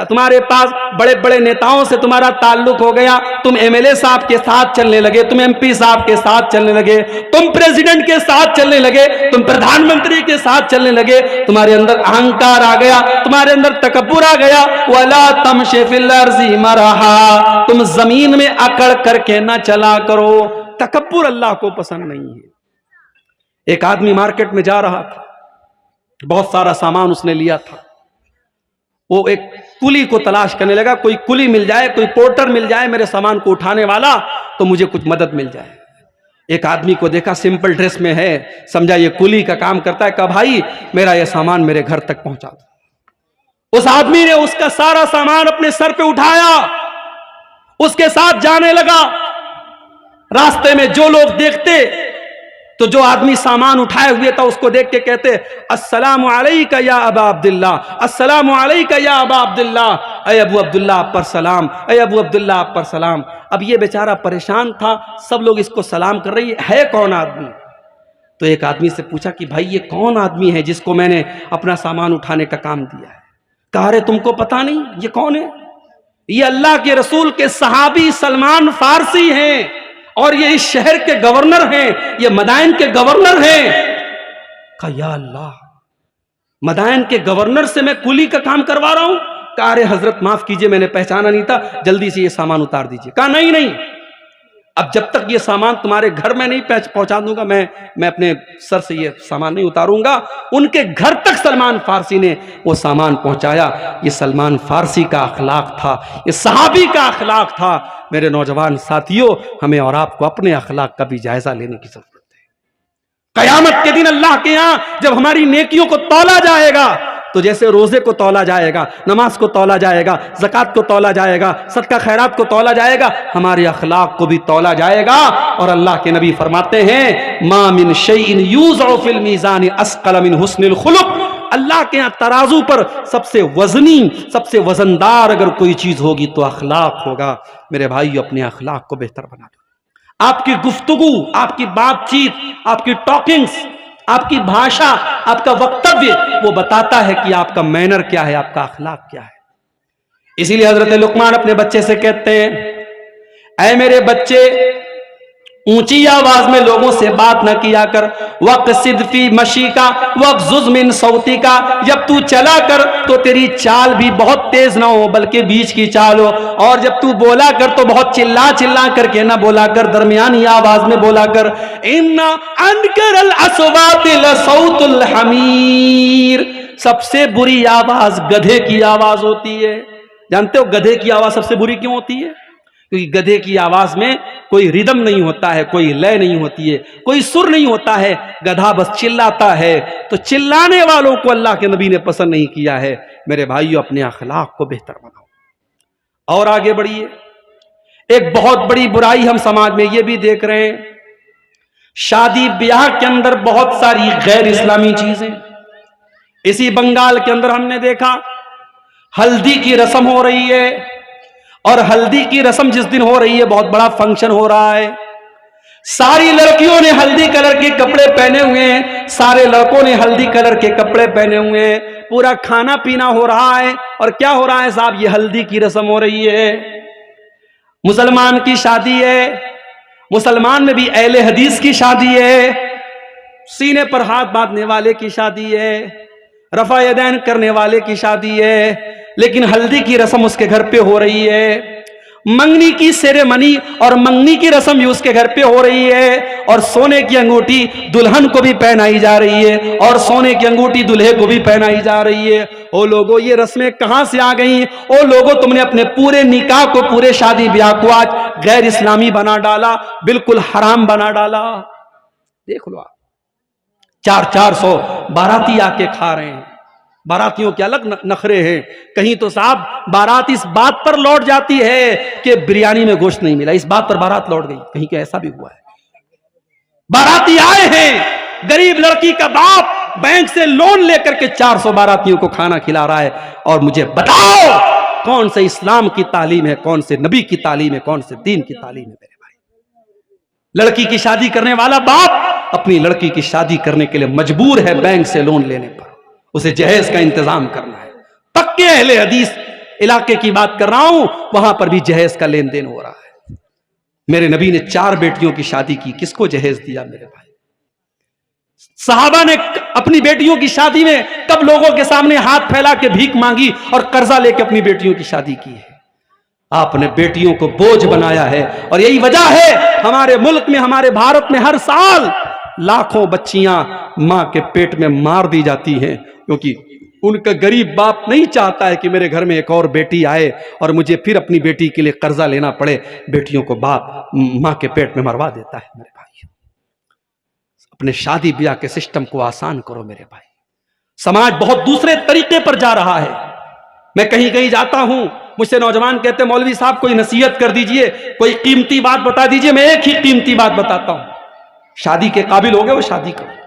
تمہارے پاس بڑے بڑے نیتاؤں سے تمہارا تعلق ہو گیا، تم ایم ایل اے صاحب کے ساتھ چلنے لگے، تم ایم پی صاحب کے ساتھ چلنے لگے، تم پریزیڈنٹ کے ساتھ چلنے لگے، تم پردھان منتری کے ساتھ چلنے لگے، تمہارے اندر اہنکار آ گیا، تمہارے اندر تکبر آ گیا۔ وَلَا تَمْشِ فِي الْأَرْضِ مَرَحًا، تم زمین میں اکڑ کر کے نہ چلا کرو۔ تکبر اللہ کو پسند نہیں ہے۔ ایک آدمی مارکیٹ میں جا رہا تھا، بہت سارا سامان اس نے لیا تھا، وہ ایک کلی کو تلاش کرنے لگا، کوئی کلی مل جائے، کوئی پورٹر مل جائے میرے سامان کو اٹھانے والا تو مجھے کچھ مدد مل جائے۔ ایک آدمی کو دیکھا سمپل ڈریس میں ہے، سمجھا یہ کلی کا کام کرتا ہے، کہا بھائی میرا یہ سامان میرے گھر تک پہنچا دو۔ اس آدمی نے اس کا سارا سامان اپنے سر پہ اٹھایا، اس کے ساتھ جانے لگا۔ راستے میں جو لوگ دیکھتے تو جو آدمی سامان اٹھائے ہوئے تھا اس کو دیکھ کے کہتے السلام علیکہ یا ابا عبداللہ، السلام علیکہ یا ابا عبداللہ، اے ابو عبداللہ آپ پر سلام، اے ابو عبداللہ آپ پر سلام۔ اب یہ بیچارہ پریشان تھا، سب لوگ اس کو سلام کر رہی ہے کون آدمی؟ تو ایک آدمی سے پوچھا کہ بھائی یہ کون آدمی ہے جس کو میں نے اپنا سامان اٹھانے کا کام دیا ہے؟ کہا ارے تم کو پتا نہیں یہ کون ہے؟ یہ اللہ کے رسول کے صحابی سلمان فارسی ہیں، اور یہ اس شہر کے گورنر ہیں، یہ مدائن کے گورنر ہیں۔ کہا یا اللہ، مدائن کے گورنر سے میں کولی کا کام کروا رہا ہوں؟ کہا ارے حضرت معاف کیجئے، میں نے پہچانا نہیں تھا، جلدی سے یہ سامان اتار دیجئے۔ کہا نہیں، اب جب تک یہ سامان تمہارے گھر میں نہیں پہنچا دوں گا میں اپنے سر سے یہ سامان نہیں اتاروں گا۔ ان کے گھر تک سلمان فارسی نے وہ سامان پہنچایا۔ یہ سلمان فارسی کا اخلاق تھا، یہ صحابی کا اخلاق تھا۔ میرے نوجوان ساتھیوں، ہمیں اور آپ کو اپنے اخلاق کا بھی جائزہ لینے کی ضرورت ہے۔ قیامت کے دن اللہ کے ہاں جب ہماری نیکیوں کو تولا جائے گا تو جیسے روزے کو تولا جائے گا، نماز کو تولا جائے گا، زکوٰۃ کو تولا جائے گا، صدقہ خیرات کو تولا جائے گا، ہمارے اخلاق کو بھی تولا جائے گا۔ اور اللہ کے نبی فرماتے ہیں ما من شیء یوضع فی المیزان اثقل من حسن الخلق، اللہ کے ہاں ترازو پر سب سے وزنی، سب سے وزندار اگر کوئی چیز ہوگی تو اخلاق ہوگا۔ میرے بھائیو، اپنے اخلاق کو بہتر بنا دو۔ آپ کی گفتگو، آپ کی بات چیت، آپ کی ٹاکنگز، آپ کی بھاشا، آپ کا وکتویہ وہ بتاتا ہے کہ آپ کا مینر کیا ہے، آپ کا اخلاق کیا ہے۔ اسی لیے حضرت لقمان اپنے بچے سے کہتے ہیں اے میرے بچے، اونچی آواز میں لوگوں سے بات نہ کیا کر، وَقْصِدْ فِي مَشِيكَ وَاغْضُضْ مِنْ صَوْتِكَ، جب تو چلا کر تو تیری چال بھی بہت تیز نہ ہو بلکہ بیچ کی چال ہو، اور جب تو بولا کر تو بہت چلا کر کے نہ بولا کر، درمیانی آواز میں بولا کر۔ إِنَّ أَنْكَرَ الْأَصْوَاتِ لَصَوْتُ الْحَمِيرِ، سب سے بری آواز گدھے کی آواز ہوتی ہے۔ جانتے ہو گدھے کی آواز سب سے بری کیوں ہوتی ہے؟ کیونکہ گدھے کی آواز میں کوئی ردم نہیں ہوتا ہے، کوئی لے نہیں ہوتی ہے، کوئی سر نہیں ہوتا ہے، گدھا بس چلاتا ہے۔ تو چلانے والوں کو اللہ کے نبی نے پسند نہیں کیا ہے۔ میرے بھائیو، اپنے اخلاق کو بہتر بناؤ اور آگے بڑھیے۔ ایک بہت بڑی برائی ہم سماج میں یہ بھی دیکھ رہے ہیں، شادی بیاہ کے اندر بہت ساری غیر اسلامی چیزیں۔ اسی بنگال کے اندر ہم نے دیکھا ہلدی کی رسم ہو رہی ہے، اور ہلدی کی رسم جس دن ہو رہی ہے بہت بڑا فنکشن ہو رہا ہے، ساری لڑکیوں نے ہلدی کلر کے کپڑے پہنے ہوئے ہیں، سارے لڑکوں نے ہلدی کلر کے کپڑے پہنے ہوئے ہیں، پورا کھانا پینا ہو رہا ہے۔ اور کیا ہو رہا ہے صاحب؟ یہ ہلدی کی رسم ہو رہی ہے۔ مسلمان کی شادی ہے، مسلمان میں بھی اہل حدیث کی شادی ہے، سینے پر ہاتھ باندھنے والے کی شادی ہے، رفع یدین کرنے والے کی شادی ہے، لیکن ہلدی کی رسم اس کے گھر پہ ہو رہی ہے۔ منگنی کی سیریمنی اور منگنی کی رسم بھی اس کے گھر پہ ہو رہی ہے، اور سونے کی انگوٹھی دلہن کو بھی پہنائی جا رہی ہے، اور سونے کی انگوٹھی دلہے کو بھی پہنائی جا رہی ہے۔ او لوگو، یہ رسمیں کہاں سے آ گئیں؟ او لوگو، تم نے اپنے پورے نکاح کو، پورے شادی بیاہ کو آج غیر اسلامی بنا ڈالا، بالکل حرام بنا ڈالا۔ دیکھ لو آپ، 400 باراتی آ کے کھا رہے ہیں۔ باراتیوں کے الگ نخرے ہیں، کہیں تو صاحب بارات اس بات پر لوٹ جاتی ہے کہ بریانی میں گوشت نہیں ملا، اس بات پر بارات لوٹ گئی، کہیں کہ ایسا بھی ہوا ہے۔ باراتی آئے ہیں، غریب لڑکی کا باپ بینک سے لون لے کر کے 400 باراتیوں کو کھانا کھلا رہا ہے، اور مجھے بتاؤ کون سے اسلام کی تعلیم ہے، کون سے نبی کی تعلیم ہے، کون سے دین کی تعلیم ہے؟ میرے بھائی، لڑکی کی شادی کرنے والا باپ اپنی لڑکی کی شادی کرنے کے لیے مجبور ہے بینک سے لون لینے پر، اسے جہیز کا انتظام کرنا ہے۔ پکے اہل حدیث علاقے کی بات کر رہا ہوں، وہاں پر بھی جہیز کا لین دین ہو رہا ہے۔ میرے نبی نے 4 بیٹیوں کی شادی کی، کس کو جہیز دیا میرے بھائی؟ صحابہ نے اپنی بیٹیوں کی شادی میں کب لوگوں کے سامنے ہاتھ پھیلا کے بھیک مانگی اور قرضہ لے کے اپنی بیٹیوں کی شادی کی ہے؟ آپ نے بیٹیوں کو بوجھ بنایا ہے، اور یہی وجہ ہے ہمارے ملک میں، ہمارے بھارت میں ہر سال لاکھوں بچیاں ماں کے پیٹ میں مار دی جاتی ہیں، کیونکہ ان کا غریب باپ نہیں چاہتا ہے کہ میرے گھر میں ایک اور بیٹی آئے اور مجھے پھر اپنی بیٹی کے لیے قرضہ لینا پڑے۔ بیٹیوں کو باپ ماں کے پیٹ میں مروا دیتا ہے۔ میرے بھائی، اپنے شادی بیاہ کے سسٹم کو آسان کرو میرے بھائی۔ سماج بہت دوسرے طریقے پر جا رہا ہے۔ میں کہیں کہیں جاتا ہوں، مجھ سے نوجوان کہتے ہیں مولوی صاحب کوئی نصیحت کر دیجئے، کوئی قیمتی بات بتا دیجئے۔ میں ایک ہی قیمتی بات بتاتا ہوں، شادی کے قابل ہو گئے وہ شادی کرو۔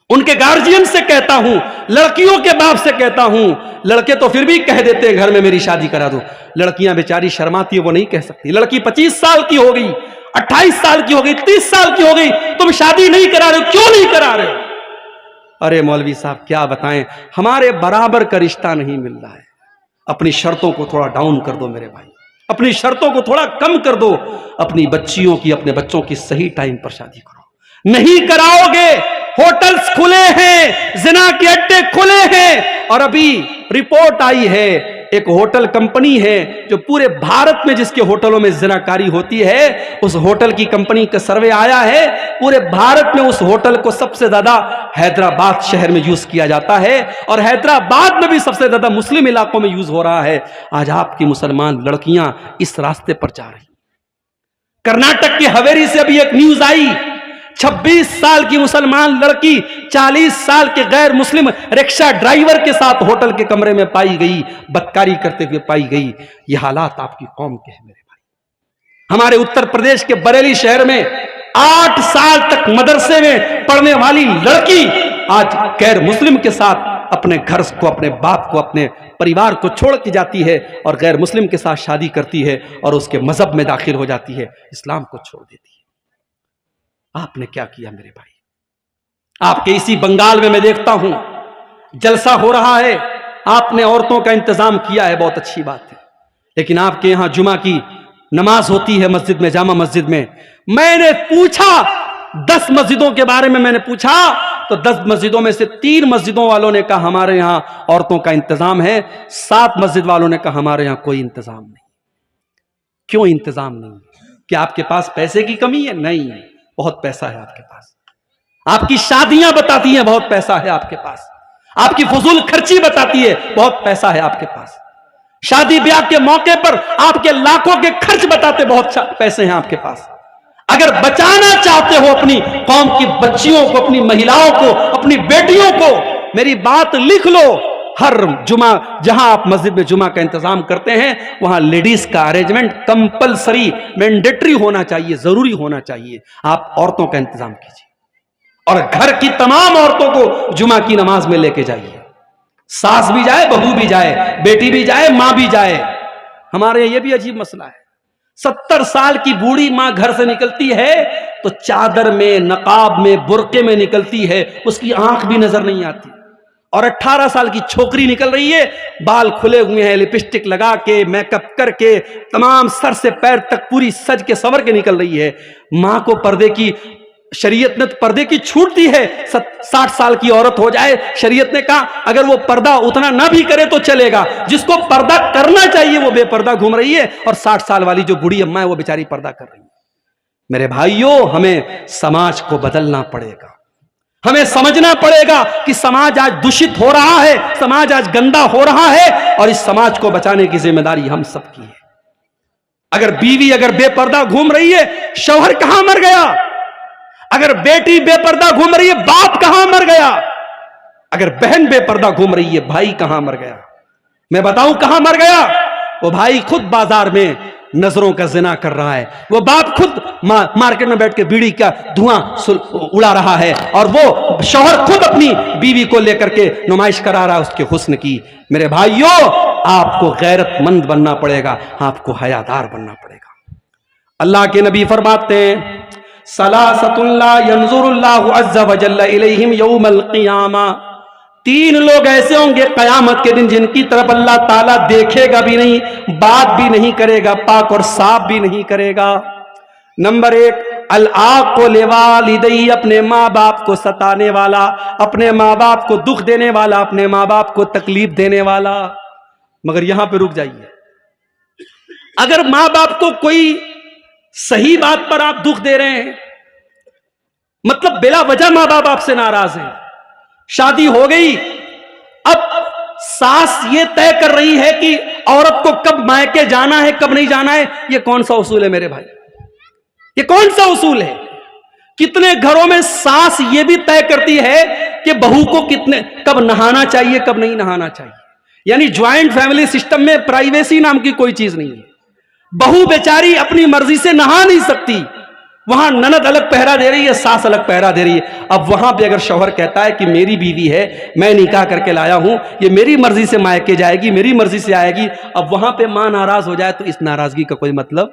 ان کے گارجین سے کہتا ہوں، لڑکیوں کے باپ سے کہتا ہوں، لڑکے تو پھر بھی کہہ دیتے ہیں گھر میں میری شادی کرا دو، لڑکیاں بیچاری شرماتی ہیں، وہ نہیں کہہ سکتی۔ لڑکی 25 سال کی ہو گئی، 28 سال کی ہو گئی، 30 سال کی ہو گئی، تم شادی نہیں کرا رہے ہو، کیوں نہیں کرا رہے؟ ارے مولوی صاحب کیا بتائیں، ہمارے برابر کا رشتہ نہیں مل رہا ہے۔ اپنی شرطوں کو تھوڑا ڈاؤن کر دو میرے بھائی، اپنی شرطوں کو تھوڑا کم کر دو، اپنی بچیوں کی، اپنے بچوں کی صحیح ٹائم پر شادی کرو۔ نہیں کراؤ گے، ہوٹلز کھلے ہیں، زنا کے اڈے کھلے ہیں، اور ابھی رپورٹ آئی ہے، ایک ہوٹل کمپنی ہے جو پورے بھارت میں جس کے ہوٹلوں میں زنا کاری ہوتی ہے، اس ہوٹل کی کمپنی کا سروے آیا ہے، پورے بھارت میں اس ہوٹل کو سب سے زیادہ حیدرآباد شہر میں یوز کیا جاتا ہے، اور حیدرآباد میں بھی سب سے زیادہ مسلم علاقوں میں یوز ہو رہا ہے۔ آج آپ کی مسلمان لڑکیاں اس راستے پر جا رہی۔ کرناٹک کے ہویری سے ابھی ایک نیوز آئی، 26 سال کی مسلمان لڑکی 40 سال کے غیر مسلم رکشہ ڈرائیور کے ساتھ ہوٹل کے کمرے میں پائی گئی، بدکاری کرتے ہوئے پائی گئی۔ یہ حالات آپ کی قوم کے ہیں میرے بھائی۔ ہمارے اتر پردیش کے بریلی شہر میں 8 سال تک مدرسے میں پڑھنے والی لڑکی آج غیر مسلم کے ساتھ اپنے گھر کو، اپنے باپ کو، اپنے پریوار کو چھوڑ کے جاتی ہے اور غیر مسلم کے ساتھ شادی کرتی ہے اور اس کے مذہب میں داخل ہو جاتی ہے، اسلام کو چھوڑ دیتی ہے۔ آپ نے کیا کیا میرے بھائی؟ آپ کے اسی بنگال میں دیکھتا ہوں جلسہ ہو رہا ہے، آپ نے عورتوں کا انتظام کیا ہے، بہت اچھی بات ہے، لیکن آپ کے یہاں جمعہ کی نماز ہوتی ہے مسجد میں، جامع مسجد میں۔ میں نے پوچھا 10 مسجدوں کے بارے میں، میں نے پوچھا تو 10 مسجدوں میں سے 3 مسجدوں والوں نے کہا ہمارے یہاں عورتوں کا انتظام ہے، 7 مسجد والوں نے کہا ہمارے یہاں کوئی انتظام نہیں۔ کیوں انتظام نہیں؟ کیا آپ کے پاس پیسے کی کمی ہے؟ نہیں، بہت پیسہ ہے آپ کے پاس۔ آپ کی شادیاں بتاتی ہیں بہت پیسہ ہے آپ کے پاس، آپ کی فضول خرچی بتاتی ہے بہت پیسہ ہے آپ کے پاس، شادی بیاہ کے موقع پر آپ کے لاکھوں کے خرچ بتاتے بہت پیسے ہیں آپ کے پاس۔ اگر بچانا چاہتے ہو اپنی قوم کی بچیوں کو، اپنی مہیلاؤں کو، اپنی بیٹیوں کو، میری بات لکھ لو، ہر جمعہ جہاں آپ مسجد میں جمعہ کا انتظام کرتے ہیں وہاں لیڈیز کا ارینجمنٹ کمپلسری، مینڈیٹری ہونا چاہیے، ضروری ہونا چاہیے۔ آپ عورتوں کا انتظام کیجیے اور گھر کی تمام عورتوں کو جمعہ کی نماز میں لے کے جائیے، ساس بھی جائے، بہو بھی جائے، بیٹی بھی جائے، ماں بھی جائے۔ ہمارے یہ بھی عجیب مسئلہ ہے، 70 سال کی بوڑھی ماں گھر سے نکلتی ہے تو چادر میں، نقاب میں، برقعے میں نکلتی ہے، اس کی آنکھ بھی نظر نہیں آتی، اور 18 سال کی چھوکری نکل رہی ہے، بال کھلے ہوئے ہیں، لپسٹک لگا کے، میک اپ کر کے، تمام سر سے پیر تک پوری سج کے سور کے نکل رہی ہے۔ ماں کو پردے کی، شریعت نے پردے کی چھوٹ دی ہے، 60 سال کی عورت ہو جائے، شریعت نے کہا اگر وہ پردہ اتنا نہ بھی کرے تو چلے گا، جس کو پردہ کرنا چاہیے وہ بے پردہ گھوم رہی ہے، اور 60 سال والی جو بوڑھی اماں ہے وہ بیچاری پردہ کر رہی ہے۔ میرے بھائیوں، ہمیں سماج کو بدلنا پڑے گا، ہمیں سمجھنا پڑے گا کہ سماج آج دشت ہو رہا ہے، سماج آج گندا ہو رہا ہے، اور اس سماج کو بچانے کی ذمہ داری ہم سب کی ہے۔ اگر بیوی اگر بے پردہ گھوم رہی ہے، شوہر کہاں مر گیا؟ اگر بیٹی بے پردہ گھوم رہی ہے، باپ کہاں مر گیا؟ اگر بہن بے پردہ گھوم رہی ہے، بھائی کہاں مر گیا؟ میں بتاؤں کہاں مر گیا؟ وہ بھائی خود بازار میں نظروں کا زنا کر رہا ہے، وہ باپ خود مارکیٹ میں بیٹھ کے بیڑی کا دھواں اڑا رہا ہے، اور وہ شوہر خود اپنی بیوی کو لے کر کے نمائش کرا رہا ہے اس کے حسن کی۔ میرے بھائیوں، آپ کو غیرت مند بننا پڑے گا، آپ کو حیادار بننا پڑے گا۔ اللہ کے نبی فرماتے ہیں ثلاثۃ لا ينظر اللہ عز وجل الیہم یوم القیامہ، 3 لوگ ایسے ہوں گے قیامت کے دن جن کی طرف اللہ تعالیٰ دیکھے گا بھی نہیں، بات بھی نہیں کرے گا، پاک اور صاف بھی نہیں کرے گا۔ نمبر 1، العاق لوالدیہ، اپنے ماں باپ کو ستانے والا، اپنے ماں باپ کو دکھ دینے والا، اپنے ماں باپ کو تکلیف دینے والا۔ مگر یہاں پہ رک جائیے، اگر ماں باپ کو کوئی صحیح بات پر آپ دکھ دے رہے ہیں، مطلب بلا وجہ ماں باپ آپ سے ناراض ہیں، شادی ہو گئی، اب ساس یہ طے کر رہی ہے کہ عورت کو کب مائکے جانا ہے کب نہیں جانا ہے، یہ کون سا اصول ہے میرے بھائی؟ یہ کون سا اصول ہے؟ کتنے گھروں میں ساس یہ بھی طے کرتی ہے کہ بہو کو کب نہانا چاہیے کب نہیں نہانا چاہیے، یعنی جوائنٹ فیملی سسٹم میں پرائیویسی نام کی کوئی چیز نہیں ہے. بہو بیچاری اپنی مرضی سے نہا نہیں سکتی, وہاں نند الگ پہرا دے رہی ہے, ساس الگ پہرا دے رہی ہے. اب وہاں پہ اگر شوہر کہتا ہے کہ میری بیوی ہے, میں نکاح کر کے لایا ہوں, یہ میری مرضی سے مائکے جائے گی, میری مرضی سے آئے گی, اب وہاں پہ ماں ناراض ہو جائے تو اس ناراضگی کا کوئی مطلب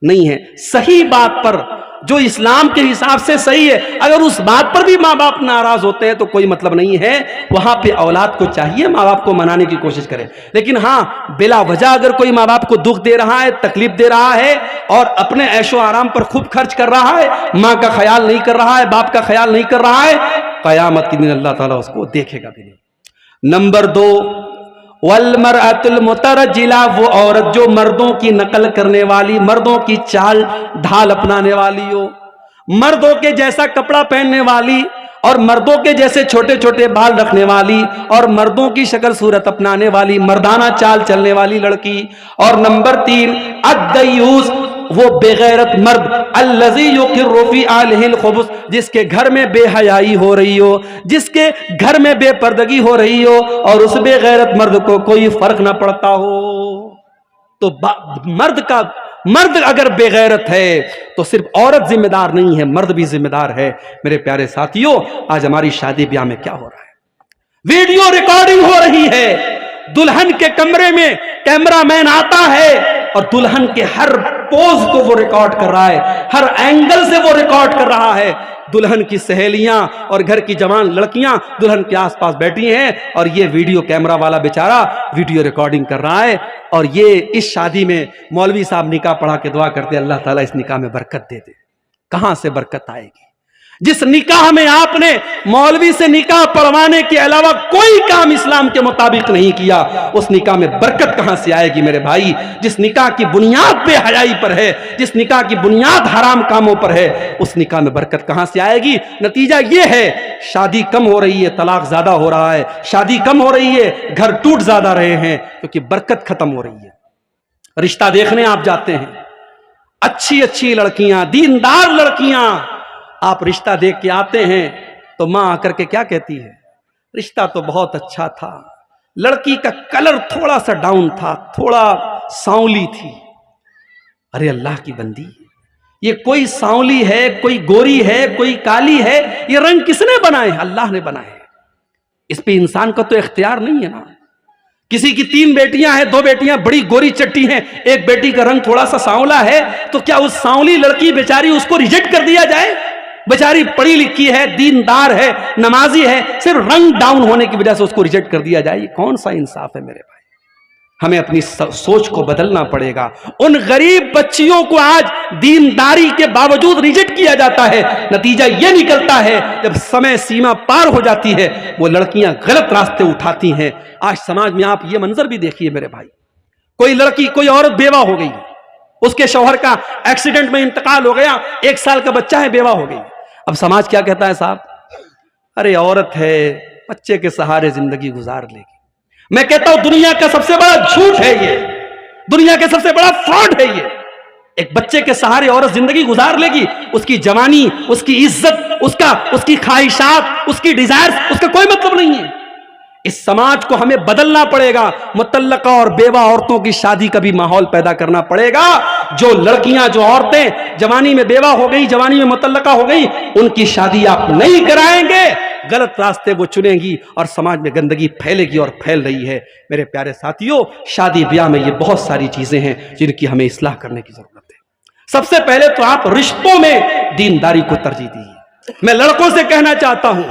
نہیں ہے. صحیح بات پر جو اسلام کے حساب سے صحیح ہے, اگر اس بات پر بھی ماں باپ ناراض ہوتے ہیں تو کوئی مطلب نہیں ہے. وہاں پہ اولاد کو چاہیے ماں باپ کو منانے کی کوشش کرے, لیکن ہاں بلا وجہ اگر کوئی ماں باپ کو دکھ دے رہا ہے, تکلیف دے رہا ہے اور اپنے عیش و آرام پر خوب خرچ کر رہا ہے, ماں کا خیال نہیں کر رہا ہے, باپ کا خیال نہیں کر رہا ہے, قیامت کے دن اللہ تعالیٰ اس کو دیکھے گا بھی نہیں. نمبر 2, والمرأۃ المترجلہ, وہ عورت جو مردوں کی نقل کرنے والی, مردوں کی چال ڈھال اپنانے والی ہو, مردوں کے جیسا کپڑا پہننے والی اور مردوں کے جیسے چھوٹے چھوٹے بال رکھنے والی اور مردوں کی شکل صورت اپنانے والی, مردانہ چال چلنے والی لڑکی. اور نمبر 3, الدیوس, وہ بے غیرت مرد, الذی یقر فی اہلہ الخبث, جس کے گھر میں بے حیائی ہو رہی ہو, جس کے گھر میں بے پردگی ہو رہی ہو اور اس بے غیرت مرد کو کوئی فرق نہ پڑتا ہو. تو مرد اگر بے غیرت ہے تو صرف عورت ذمہ دار نہیں ہے, مرد بھی ذمہ دار ہے. میرے پیارے ساتھیوں, آج ہماری شادی بیاہ میں کیا ہو رہا ہے؟ ویڈیو ریکارڈنگ ہو رہی ہے, دلہن کے کمرے میں کیمرہ مین آتا ہے اور دلہن کے ہر پوز کو وہ ریکارڈ کر رہا ہے, ہر اینگل سے وہ ریکارڈ کر رہا ہے. دلہن کی سہیلیاں اور گھر کی جوان لڑکیاں دلہن کے آس پاس بیٹھی ہیں اور یہ ویڈیو کیمرہ والا بیچارہ ویڈیو ریکارڈنگ کر رہا ہے. اور یہ اس شادی میں مولوی صاحب نکاح پڑھا کے دعا کرتے اللہ تعالیٰ اس نکاح میں برکت دے دے. کہاں سے برکت آئے گی؟ جس نکاح میں آپ نے مولوی سے نکاح پڑھوانے کے علاوہ کوئی کام اسلام کے مطابق نہیں کیا, اس نکاح میں برکت کہاں سے آئے گی میرے بھائی؟ جس نکاح کی بنیاد بے حیائی پر ہے, جس نکاح کی بنیاد حرام کاموں پر ہے, اس نکاح میں برکت کہاں سے آئے گی؟ نتیجہ یہ ہے شادی کم ہو رہی ہے, طلاق زیادہ ہو رہا ہے, شادی کم ہو رہی ہے, گھر ٹوٹ زیادہ رہے ہیں, کیونکہ برکت ختم ہو رہی ہے. رشتہ دیکھنے آپ جاتے ہیں, اچھی اچھی لڑکیاں, دیندار لڑکیاں, آپ رشتہ دیکھ کے آتے ہیں تو ماں آ کر کے کیا کہتی ہے؟ رشتہ تو بہت اچھا تھا, لڑکی کا کلر تھوڑا سا ڈاؤن تھا, تھوڑا سانولی تھی. ارے اللہ کی بندی, یہ کوئی سانولی ہے, کوئی گوری ہے, کوئی کالی ہے, یہ رنگ کس نے بنائے؟ اللہ نے بنائے. اس پہ انسان کا تو اختیار نہیں ہے نا. کسی کی 3 بیٹیاں ہیں, 2 بیٹیاں بڑی گوری چٹی ہیں, ایک بیٹی کا رنگ تھوڑا سا سانولا ہے, تو کیا اس سانولی لڑکی بیچاری اس کو ریجیکٹ کر دیا جائے؟ بیچاری پڑھی لکھی ہے, دیندار ہے, نمازی ہے, صرف رنگ ڈاؤن ہونے کی وجہ سے اس کو ریجیکٹ کر دیا جائے؟ یہ کون سا انصاف ہے میرے بھائی؟ ہمیں اپنی سوچ کو بدلنا پڑے گا. ان غریب بچیوں کو آج دینداری کے باوجود ریجیکٹ کیا جاتا ہے. نتیجہ یہ نکلتا ہے جب سمے سیما پار ہو جاتی ہے وہ لڑکیاں غلط راستے اٹھاتی ہیں. آج سماج میں آپ یہ منظر بھی دیکھیے میرے بھائی, کوئی لڑکی, کوئی عورت بیوہ ہو گئی, اس کے شوہر کا ایکسیڈنٹ میں انتقال ہو گیا, 1 سال کا بچہ ہے, بیوہ ہو گئی. اب سماج کیا کہتا ہے؟ صاحب ارے عورت ہے, بچے کے سہارے زندگی گزار لے گی. میں کہتا ہوں دنیا کا سب سے بڑا جھوٹ ہے یہ, دنیا کا سب سے بڑا فراڈ ہے یہ. ایک بچے کے سہارے عورت زندگی گزار لے گی, اس کی جوانی, اس کی عزت, اس کی خواہشات, اس کی ڈیزائرز, اس کا کوئی مطلب نہیں ہے. اس سماج کو ہمیں بدلنا پڑے گا. مطلقہ اور بیوہ عورتوں کی شادی کا بھی ماحول پیدا کرنا پڑے گا. جو لڑکیاں, جو عورتیں جوانی میں بیوہ ہو گئی, جوانی میں مطلقہ ہو گئی, ان کی شادی آپ نہیں کرائیں گے, غلط راستے وہ چنیں گی اور سماج میں گندگی پھیلے گی اور پھیل رہی ہے. میرے پیارے ساتھیوں, شادی بیاہ میں یہ بہت ساری چیزیں ہیں جن کی ہمیں اصلاح کرنے کی ضرورت ہے. سب سے پہلے تو آپ رشتوں میں دینداری کو ترجیح دیجیے. میں لڑکوں سے کہنا چاہتا ہوں,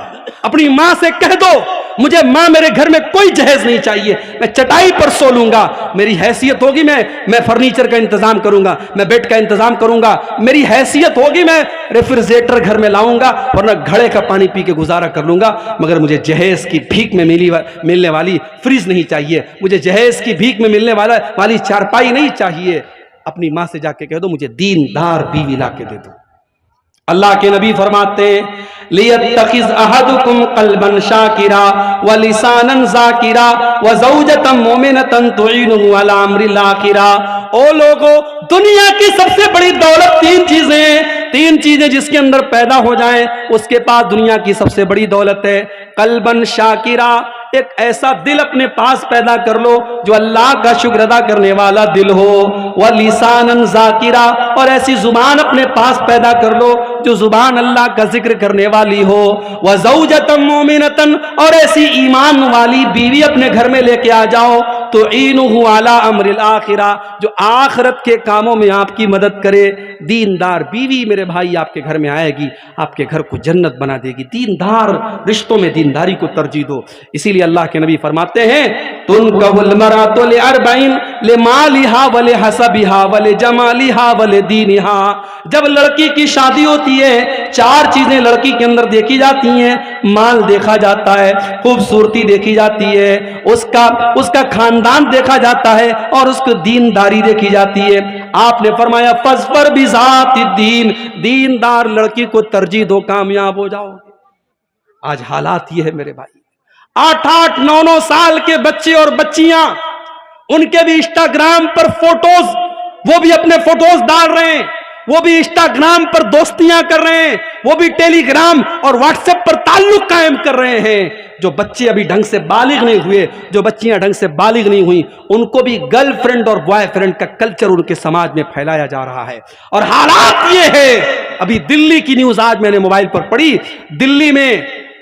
اپنی ماں سے کہہ دو مجھے ماں میرے گھر میں کوئی جہیز نہیں چاہیے, میں چٹائی پر سو لوں گا, میری حیثیت ہوگی میں فرنیچر کا انتظام کروں گا, میں بیڈ کا انتظام کروں گا, میری حیثیت ہوگی میں ریفریجریٹر گھر میں لاؤں گا, ورنہ گھڑے کا پانی پی کے گزارا کر لوں گا, مگر مجھے جہیز کی بھیک میں ملنے والی فریج نہیں چاہیے, مجھے جہیز کی بھیک میں ملنے والی چارپائی نہیں چاہیے. اپنی ماں سے جا کے کہہ دو مجھے دیندار بیوی لا کے دے دو. اللہ کے نبی فرماتے ہیں لِيَتَّخِذْ أَحَدُكُمْ قَلْبًا شَاكِرًا وَلِسَانًا ذَاكِرًا وَزَوْجَةً مُؤْمِنَةً تُعِينُهُ عَلَى أَمْرِ الْآخِرَةِ. او لوگو, دنیا کی سب سے بڑی دولت 3 چیزیں ہیں, 3 چیزیں جس کے اندر پیدا ہو جائیں اس کے پاس دنیا کی سب سے بڑی دولت ہے. قلبًا شاکرا, ایک ایسا دل اپنے پاس پیدا کر لو جو اللہ کا شکر ادا کرنے والا دل ہو، وَلِسَانًا ذَاکِرًا، اور ایسی زبان اپنے پاس پیدا کر لو جو زبان اللہ کا ذکر کرنے والی ہو، وَزَوْجَةً مُؤْمِنَةً، اور ایسی ایمان والی بیوی اپنے گھر میں لے کے آ جاؤ، تُعِینُهُ عَلَىٰ أَمْرِ الْآخِرَةِ، جو آخرت کے کاموں میں آپ کی مدد کرے۔ دیندار بیوی میرے بھائی آپ کے گھر میں آئے گی، آپ کے گھر کو جنت بنا دے گی۔ دیندار رشتوں میں دینداری کو ترجیح دو۔ اسی لیے اللہ کے نبی فرماتے ہیں تُنْکَحُ الْمَرْأَةُ لِأَرْبَعٍ لِمَالِهَا وَلِحَسَبِهَا وَلِجَمَالِهَا وَلِدِينِهَا، جب لڑکی کی شادی ہوتی ہے چار چیزیں لڑکی کے اندر دیکھی جاتی ہیں، مال دیکھا جاتا ہے، خوبصورتی دیکھی جاتی ہے، اس کا خاندان دیکھا جاتا ہے، اور اس کو دینداری دیکھی جاتی ہے۔ آپ نے فرمایا فَاظْفَرْ بِذَاتِ الدِّین، دیندار لڑکی کو ترجیح دو، کامیاب ہو جاؤ۔ آج حالات یہ ہے میرے بھائی، 8-8 9-9 سال کے بچے اور بچیاں، ان کے بھی انسٹاگرام پر فوٹوز، وہ بھی اپنے فوٹوز ڈال رہے ہیں، وہ بھی انسٹاگرام پر دوستیاں کر رہے ہیں، وہ بھی ٹیلی گرام اور واٹس ایپ پر تعلق قائم کر رہے ہیں۔ جو بچے ابھی ڈھنگ سے بالغ نہیں ہوئے، جو بچیاں ڈھنگ سے بالغ نہیں ہوئی، ان کو بھی گرل فرینڈ اور بوائے فرینڈ کا کلچر ان کے سماج میں پھیلایا جا رہا ہے۔ اور حالات یہ ہے، ابھی دلی کی نیوز آج میں نے موبائل پر پڑھی، دلی میں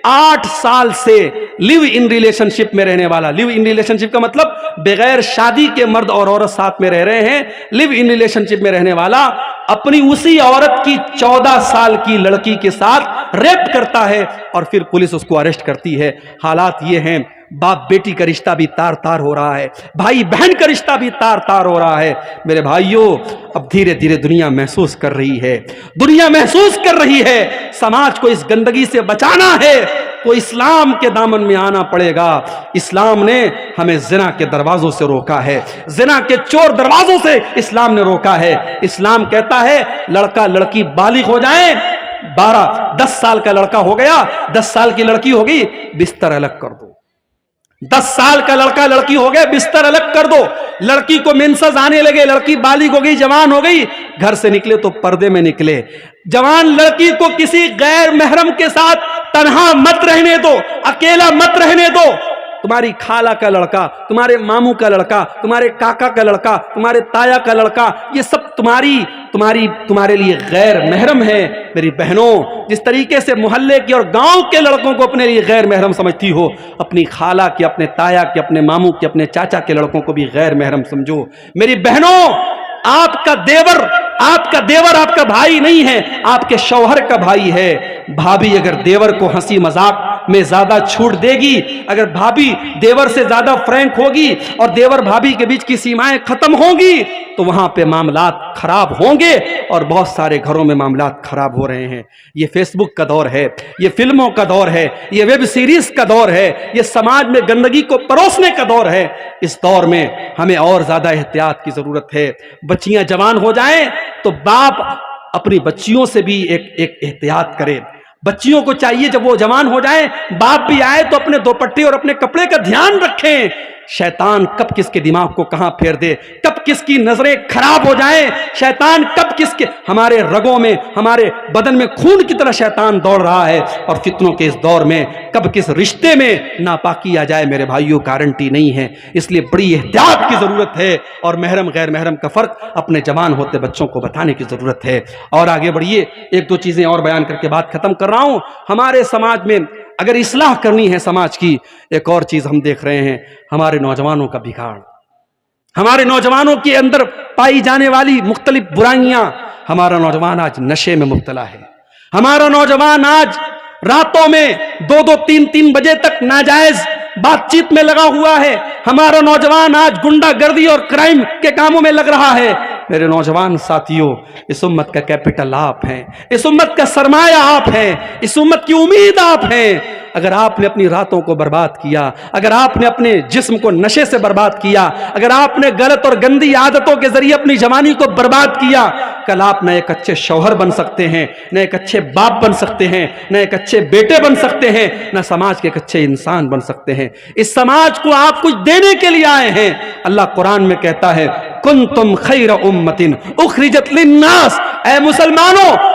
8 سال سے لیو ان ریلیشن شپ میں رہنے والا، لیو ان ریلیشن شپ کا مطلب بغیر شادی کے مرد اور عورت ساتھ میں رہ رہے ہیں، لیو ان ریلیشن شپ میں رہنے والا اپنی اسی عورت کی 14 سال کی لڑکی کے ساتھ ریپ کرتا ہے، اور پھر پولیس اس کو اریسٹ کرتی ہے۔ حالات یہ ہیں، باپ بیٹی کا رشتہ بھی تار تار ہو رہا ہے، بھائی بہن کا رشتہ بھی تار تار ہو رہا ہے۔ میرے بھائیوں، اب دھیرے دھیرے دنیا محسوس کر رہی ہے، دنیا محسوس کر رہی ہے، سماج کو اس گندگی سے بچانا ہے تو اسلام کے دامن میں آنا پڑے گا۔ اسلام نے ہمیں زنا کے دروازوں سے روکا ہے، زنا کے چور دروازوں سے اسلام نے روکا ہے۔ اسلام کہتا ہے لڑکا لڑکی بالغ ہو جائیں، 10 سال کا لڑکا ہو گیا، 10 سال کی لڑکی ہوگی، بستر الگ کر دو۔ 10 سال کا لڑکا لڑکی ہو گئے، بستر الگ کر دو۔ لڑکی کو مینسز آنے لگے، لڑکی بالغ ہو گئی، جوان ہو گئی، گھر سے نکلے تو پردے میں نکلے۔ جوان لڑکی کو کسی غیر محرم کے ساتھ تنہا مت رہنے دو، اکیلا مت رہنے دو۔ تمہاری خالہ کا لڑکا، تمہارے ماموں کا لڑکا، تمہارے کاکا کا لڑکا، تمہارے تایا کا لڑکا، یہ سب تمہارے لیے غیر محرم ہے۔ میری بہنوں، جس طریقے سے محلے کی اور گاؤں کے لڑکوں کو اپنے لیے غیر محرم سمجھتی ہو، اپنی خالہ کے، اپنے تایا کے، اپنے ماموں کے، اپنے چاچا کے لڑکوں کو بھی غیر محرم سمجھو۔ میری بہنوں، آپ کا دیور آپ کا بھائی نہیں ہے، آپ کے شوہر کا بھائی ہے۔ بھابھی اگر دیور کو ہنسی مذاق میں زیادہ چھوٹ دے گی، اگر بھابھی دیور سے زیادہ فرینک ہوگی اور دیور بھابھی کے بیچ کی سیمائیں ختم ہوں گی، تو وہاں پہ معاملات خراب ہوں گے، اور بہت سارے گھروں میں معاملات خراب ہو رہے ہیں۔ یہ فیس بک کا دور ہے، یہ فلموں کا دور ہے، یہ ویب سیریز کا دور ہے، یہ سماج میں گندگی کو پروسنے کا دور ہے۔ اس دور میں ہمیں اور زیادہ احتیاط کی ضرورت ہے۔ بچیاں جوان ہو جائیں تو باپ اپنی بچیوں سے بھی ایک احتیاط کرے۔ بچیوں کو چاہیے جب وہ جوان ہو جائیں، باپ بھی آئے تو اپنے دوپٹے اور اپنے کپڑے کا دھیان رکھیں۔ شیطان کب کس کے دماغ کو کہاں پھیر دے، کب کس کی نظریں خراب ہو جائیں، شیطان کب کس کے، ہمارے رگوں میں، ہمارے بدن میں خون کی طرح شیطان دوڑ رہا ہے، اور فتنوں کے اس دور میں کب کس رشتے میں ناپاکی آ جائے میرے بھائیوں، گارنٹی نہیں ہے۔ اس لیے بڑی احتیاط کی ضرورت ہے، اور محرم غیر محرم کا فرق اپنے جوان ہوتے بچوں کو بتانے کی ضرورت ہے۔ اور آگے بڑھیے، 1-2 چیزیں اور بیان کر کے بات ختم کر رہا ہوں۔ ہمارے سماج میں اگر اصلاح کرنی ہے سماج کی، ایک اور چیز ہم دیکھ رہے ہیں، ہمارے نوجوانوں کا بگاڑ، ہمارے نوجوانوں کے اندر پائی جانے والی مختلف برائیاں۔ ہمارا نوجوان آج نشے میں مبتلا ہے، ہمارا نوجوان آج راتوں میں 2-2 3-3 بجے تک ناجائز بات چیت میں لگا ہوا ہے، ہمارا نوجوان آج گنڈا گردی اور کرائم کے کاموں میں لگ رہا ہے۔ میرے نوجوان ساتھیوں، اس امت کا کیپٹل آپ ہیں، اس امت کا سرمایہ آپ ہیں، اس امت کی امید آپ ہیں۔ اگر آپ نے اپنی راتوں کو برباد کیا، اگر آپ نے اپنے جسم کو نشے سے برباد کیا، اگر آپ نے غلط اور گندی عادتوں کے ذریعے اپنی جوانی کو برباد کیا، کل آپ نہ ایک اچھے شوہر بن سکتے ہیں، نہ ایک اچھے باپ بن سکتے ہیں، نہ ایک اچھے بیٹے بن سکتے ہیں، نہ سماج کے ایک اچھے انسان بن سکتے ہیں۔ اس سماج کو آپ کچھ دینے کے لیے آئے ہیں۔ اللہ قرآن میں کہتا ہے کنتم خیر امت اخرجت للناس، اے مسلمانوں،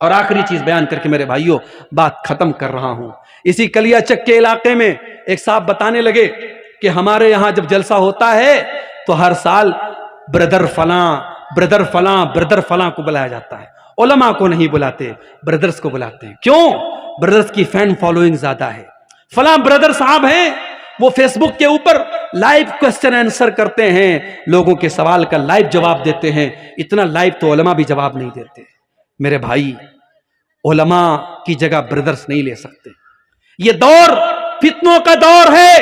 اور آخری چیز بیان کر کے میرے بھائیوں بات ختم کر رہا ہوں. اسی کلیا چک کے علاقے میں ایک صاحب بتانے لگے کہ ہمارے یہاں جب جلسہ ہوتا ہے تو ہر سال بردر فلاں کو بلایا جاتا ہے. علماء کو نہیں بلاتے، بردرز کو بلاتے ہیں. کیوں؟ بردرز کی فین فالوئنگ زیادہ ہے. فلاں بردر صاحب ہیں، وہ فیس بک کے اوپر لائیو کوسچن آنسر کرتے ہیں، لوگوں کے سوال کا لائیو جواب دیتے ہیں. اتنا لائیو تو علماء بھی جواب نہیں دیتے. میرے بھائی، علماء کی جگہ بردرز نہیں لے سکتے. یہ دور فتنوں کا دور ہے،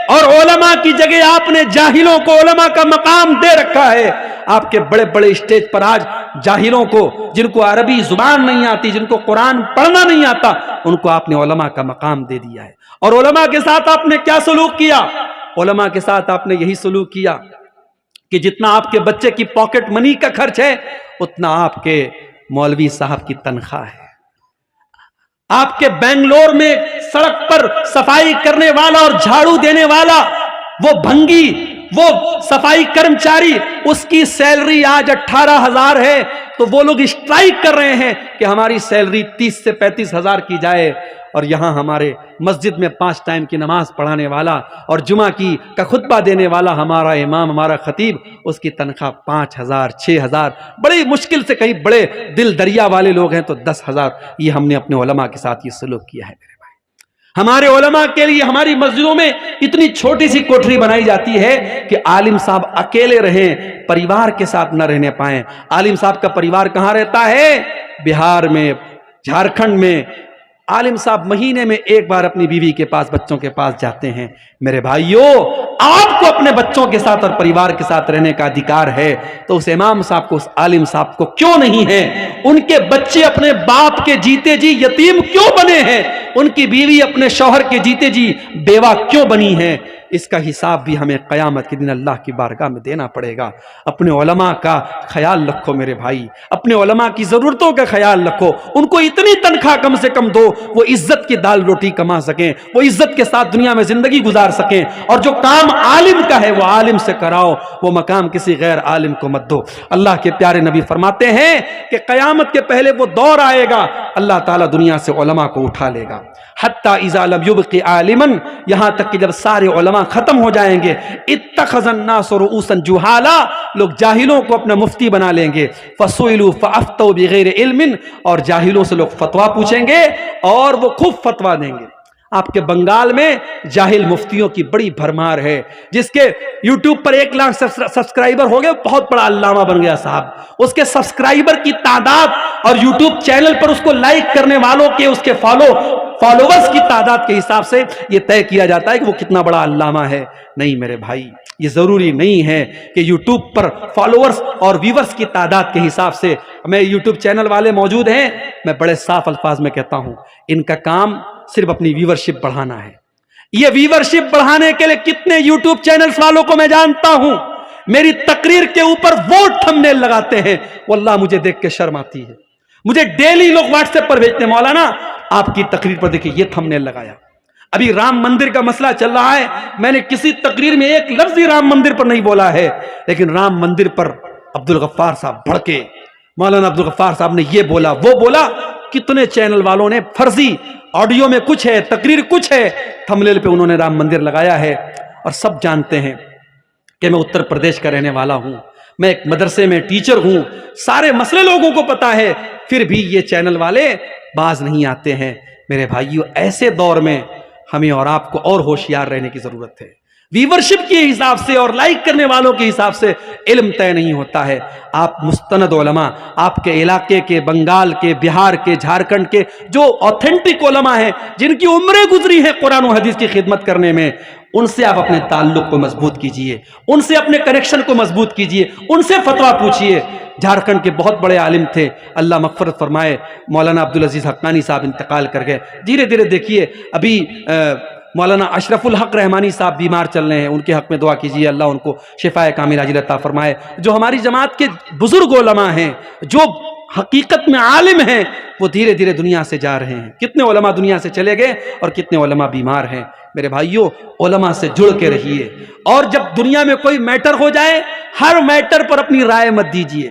اور علماء کی جگہ آپ نے جاہلوں کو علماء کا مقام دے رکھا ہے. آپ کے بڑے بڑے اسٹیج پر آج جاہلوں کو، جن کو عربی زبان نہیں آتی، جن کو قرآن پڑھنا نہیں آتا، ان کو آپ نے علماء کا مقام دے دیا ہے. اور علماء کے ساتھ آپ نے کیا سلوک کیا؟ علماء کے ساتھ آپ نے یہی سلوک کیا کہ جتنا آپ کے بچے کی پاکٹ منی کا خرچ ہے، اتنا آپ کے مولوی صاحب کی تنخواہ ہے. آپ کے بنگلور میں سڑک پر صفائی کرنے والا اور جھاڑو دینے والا، وہ بھنگی، وہ صفائی کرمچاری، اس کی سیلری آج 18,000 ہے. تو وہ لوگ اسٹرائک کر رہے ہیں کہ ہماری سیلری 30 سے 35,000 کی جائے. اور یہاں ہمارے مسجد میں 5 ٹائم کی نماز پڑھانے والا اور جمعہ کا خطبہ دینے والا ہمارا امام، ہمارا خطیب، اس کی تنخواہ 5,000 6,000. بڑی مشکل سے، کہیں بڑے دل دریا والے لوگ ہیں تو 10,000. یہ ہم نے اپنے علماء کے ساتھ یہ سلوک کیا ہے. میرے بھائی، ہمارے علماء کے لیے ہماری مسجدوں میں اتنی چھوٹی سی کوٹری بنائی جاتی ہے کہ عالم صاحب اکیلے رہیں، پریوار کے ساتھ نہ رہنے پائیں. عالم صاحب کا پریوار کہاں رہتا ہے؟ بہار میں، جھارکھنڈ میں. عالم صاحب مہینے میں ایک بار اپنی بیوی کے پاس، بچوں کے پاس جاتے ہیں. میرے بھائیوں، آپ کو اپنے بچوں کے ساتھ اور پریوار کے ساتھ رہنے کا ادھیکار ہے، تو اس امام صاحب کو، اس عالم صاحب کو کیوں نہیں ہے؟ ان کے بچے اپنے باپ کے جیتے جی یتیم کیوں بنے ہیں؟ ان کی بیوی اپنے شوہر کے جیتے جی بیوہ کیوں بنی ہیں؟ اس کا حساب بھی ہمیں قیامت کے دن اللہ کی بارگاہ میں دینا پڑے گا. اپنے علماء کا خیال رکھو میرے بھائی، اپنے علماء کی ضرورتوں کا خیال رکھو. ان کو اتنی تنخواہ کم سے کم دو، وہ عزت کی دال روٹی کما سکیں، وہ عزت کے ساتھ دنیا میں زندگی گزار سکیں. اور جو کام عالم کا ہے وہ عالم سے کراؤ، وہ مقام کسی غیر عالم کو مت دو. اللہ کے پیارے نبی فرماتے ہیں کہ قیامت کے پہلے وہ دور آئے گا، اللہ تعالیٰ دنیا سے علماء کو اٹھا لے گا. حتی اذا لم یبق عالما، یہاں تک کہ جب سارے علماء ختم ہو جائیں گے، اتخذ الناس رؤوسا جہالا، لوگ جاہلوں کو اپنا مفتی بنا لیں گے. فسئلوا فافتوا بغیر علم، اور جاہلوں سے لوگ فتویٰ پوچھیں گے اور وہ خوب فتویٰ دیں گے. آپ کے بنگال میں جاہل مفتیوں کی بڑی بھرمار ہے، جس کے یوٹیوب پر 1 لاکھ سبسکرائبر ہو گئے، بہت بڑا علامہ بن گیا صاحب. اس کے سبسکرائبر کی تعداد اور یوٹیوب چینل پر اس کو لائک کرنے والوں کے، اس کے فالوورز کی تعداد کے حساب سے یہ طے کیا جاتا ہے کہ وہ کتنا بڑا علامہ ہے. نہیں میرے بھائی، یہ ضروری نہیں ہے کہ یوٹیوب پر فالوورز اور ویورز کی تعداد کے حساب سے. میں یوٹیوب چینل والے موجود ہیں، میں بڑے صاف الفاظ میں کہتا ہوں، ان کا کام صرف اپنی ویورشپ بڑھانا ہے. یہ ویورشپ بڑھانے کے لیے کتنے یوٹیوب چینلز والوں کو میں جانتا ہوں، میری تقریر کے اوپر وہ تھمبنیل لگاتے ہیں، واللہ مجھے دیکھ کے شرم آتی ہے. مجھے ڈیلی لوگ واٹس ایپ پر بھیجتے ہیں، مولانا آپ کی تقریر پر دیکھیں یہ تھمبنیل لگایا. ابھی رام مندر کا مسئلہ چل رہا ہے، میں نے کسی تقریر میں ایک لفظ ہی رام مندر پر نہیں بولا ہے، لیکن رام مندر پر عبدالغفار صاحب بھڑکے، مولانا عبدالغفار صاحب نے یہ بولا وہ بولا. کتنے چینل والوں نے فرضی آڈیو میں کچھ ہے، تقریر کچھ ہے، تھمبنیل پہ انہوں نے رام مندر لگایا ہے. اور سب جانتے ہیں کہ میں اتر پردیش کا رہنے والا ہوں، میں ایک مدرسے میں ٹیچر ہوں، سارے مسئلے لوگوں کو پتا ہے، پھر بھی یہ چینل والے باز نہیں آتے ہیں. میرے بھائیو، ایسے دور میں ہمیں اور آپ کو اور ہوشیار رہنے کی ضرورت ہے. ویورشپ کے حساب سے اور لائک کرنے والوں کے حساب سے علم طے نہیں ہوتا ہے. آپ مستند علماء، آپ کے علاقے کے، بنگال کے، بہار کے، جھارکھنڈ کے جو آتھینٹک علماء ہیں، جن کی عمریں گزری ہیں قرآن و حدیث کی خدمت کرنے میں، ان سے آپ اپنے تعلق کو مضبوط کیجئے، ان سے اپنے کنیکشن کو مضبوط کیجئے، ان سے فتویٰ پوچھئے. جھارکھنڈ کے بہت بڑے عالم تھے، اللہ مغفرت فرمائے، مولانا عبدالعزیز حقانی صاحب انتقال کر گئے. دھیرے دھیرے دیکھیے ابھی مولانا اشرف الحق رحمانی صاحب بیمار چل رہے ہیں، ان کے حق میں دعا کیجیے، اللہ ان کو شفاء کاملہ عاجلہ عطا فرمائے. جو ہماری جماعت کے بزرگ علماء ہیں، جو حقیقت میں عالم ہیں، وہ دھیرے دھیرے دنیا سے جا رہے ہیں. کتنے علماء دنیا سے چلے گئے اور کتنے علماء بیمار ہیں. میرے بھائیوں، علماء سے جڑ کے رہیے، اور جب دنیا میں کوئی میٹر ہو جائے، ہر میٹر پر اپنی رائے مت دیجیے.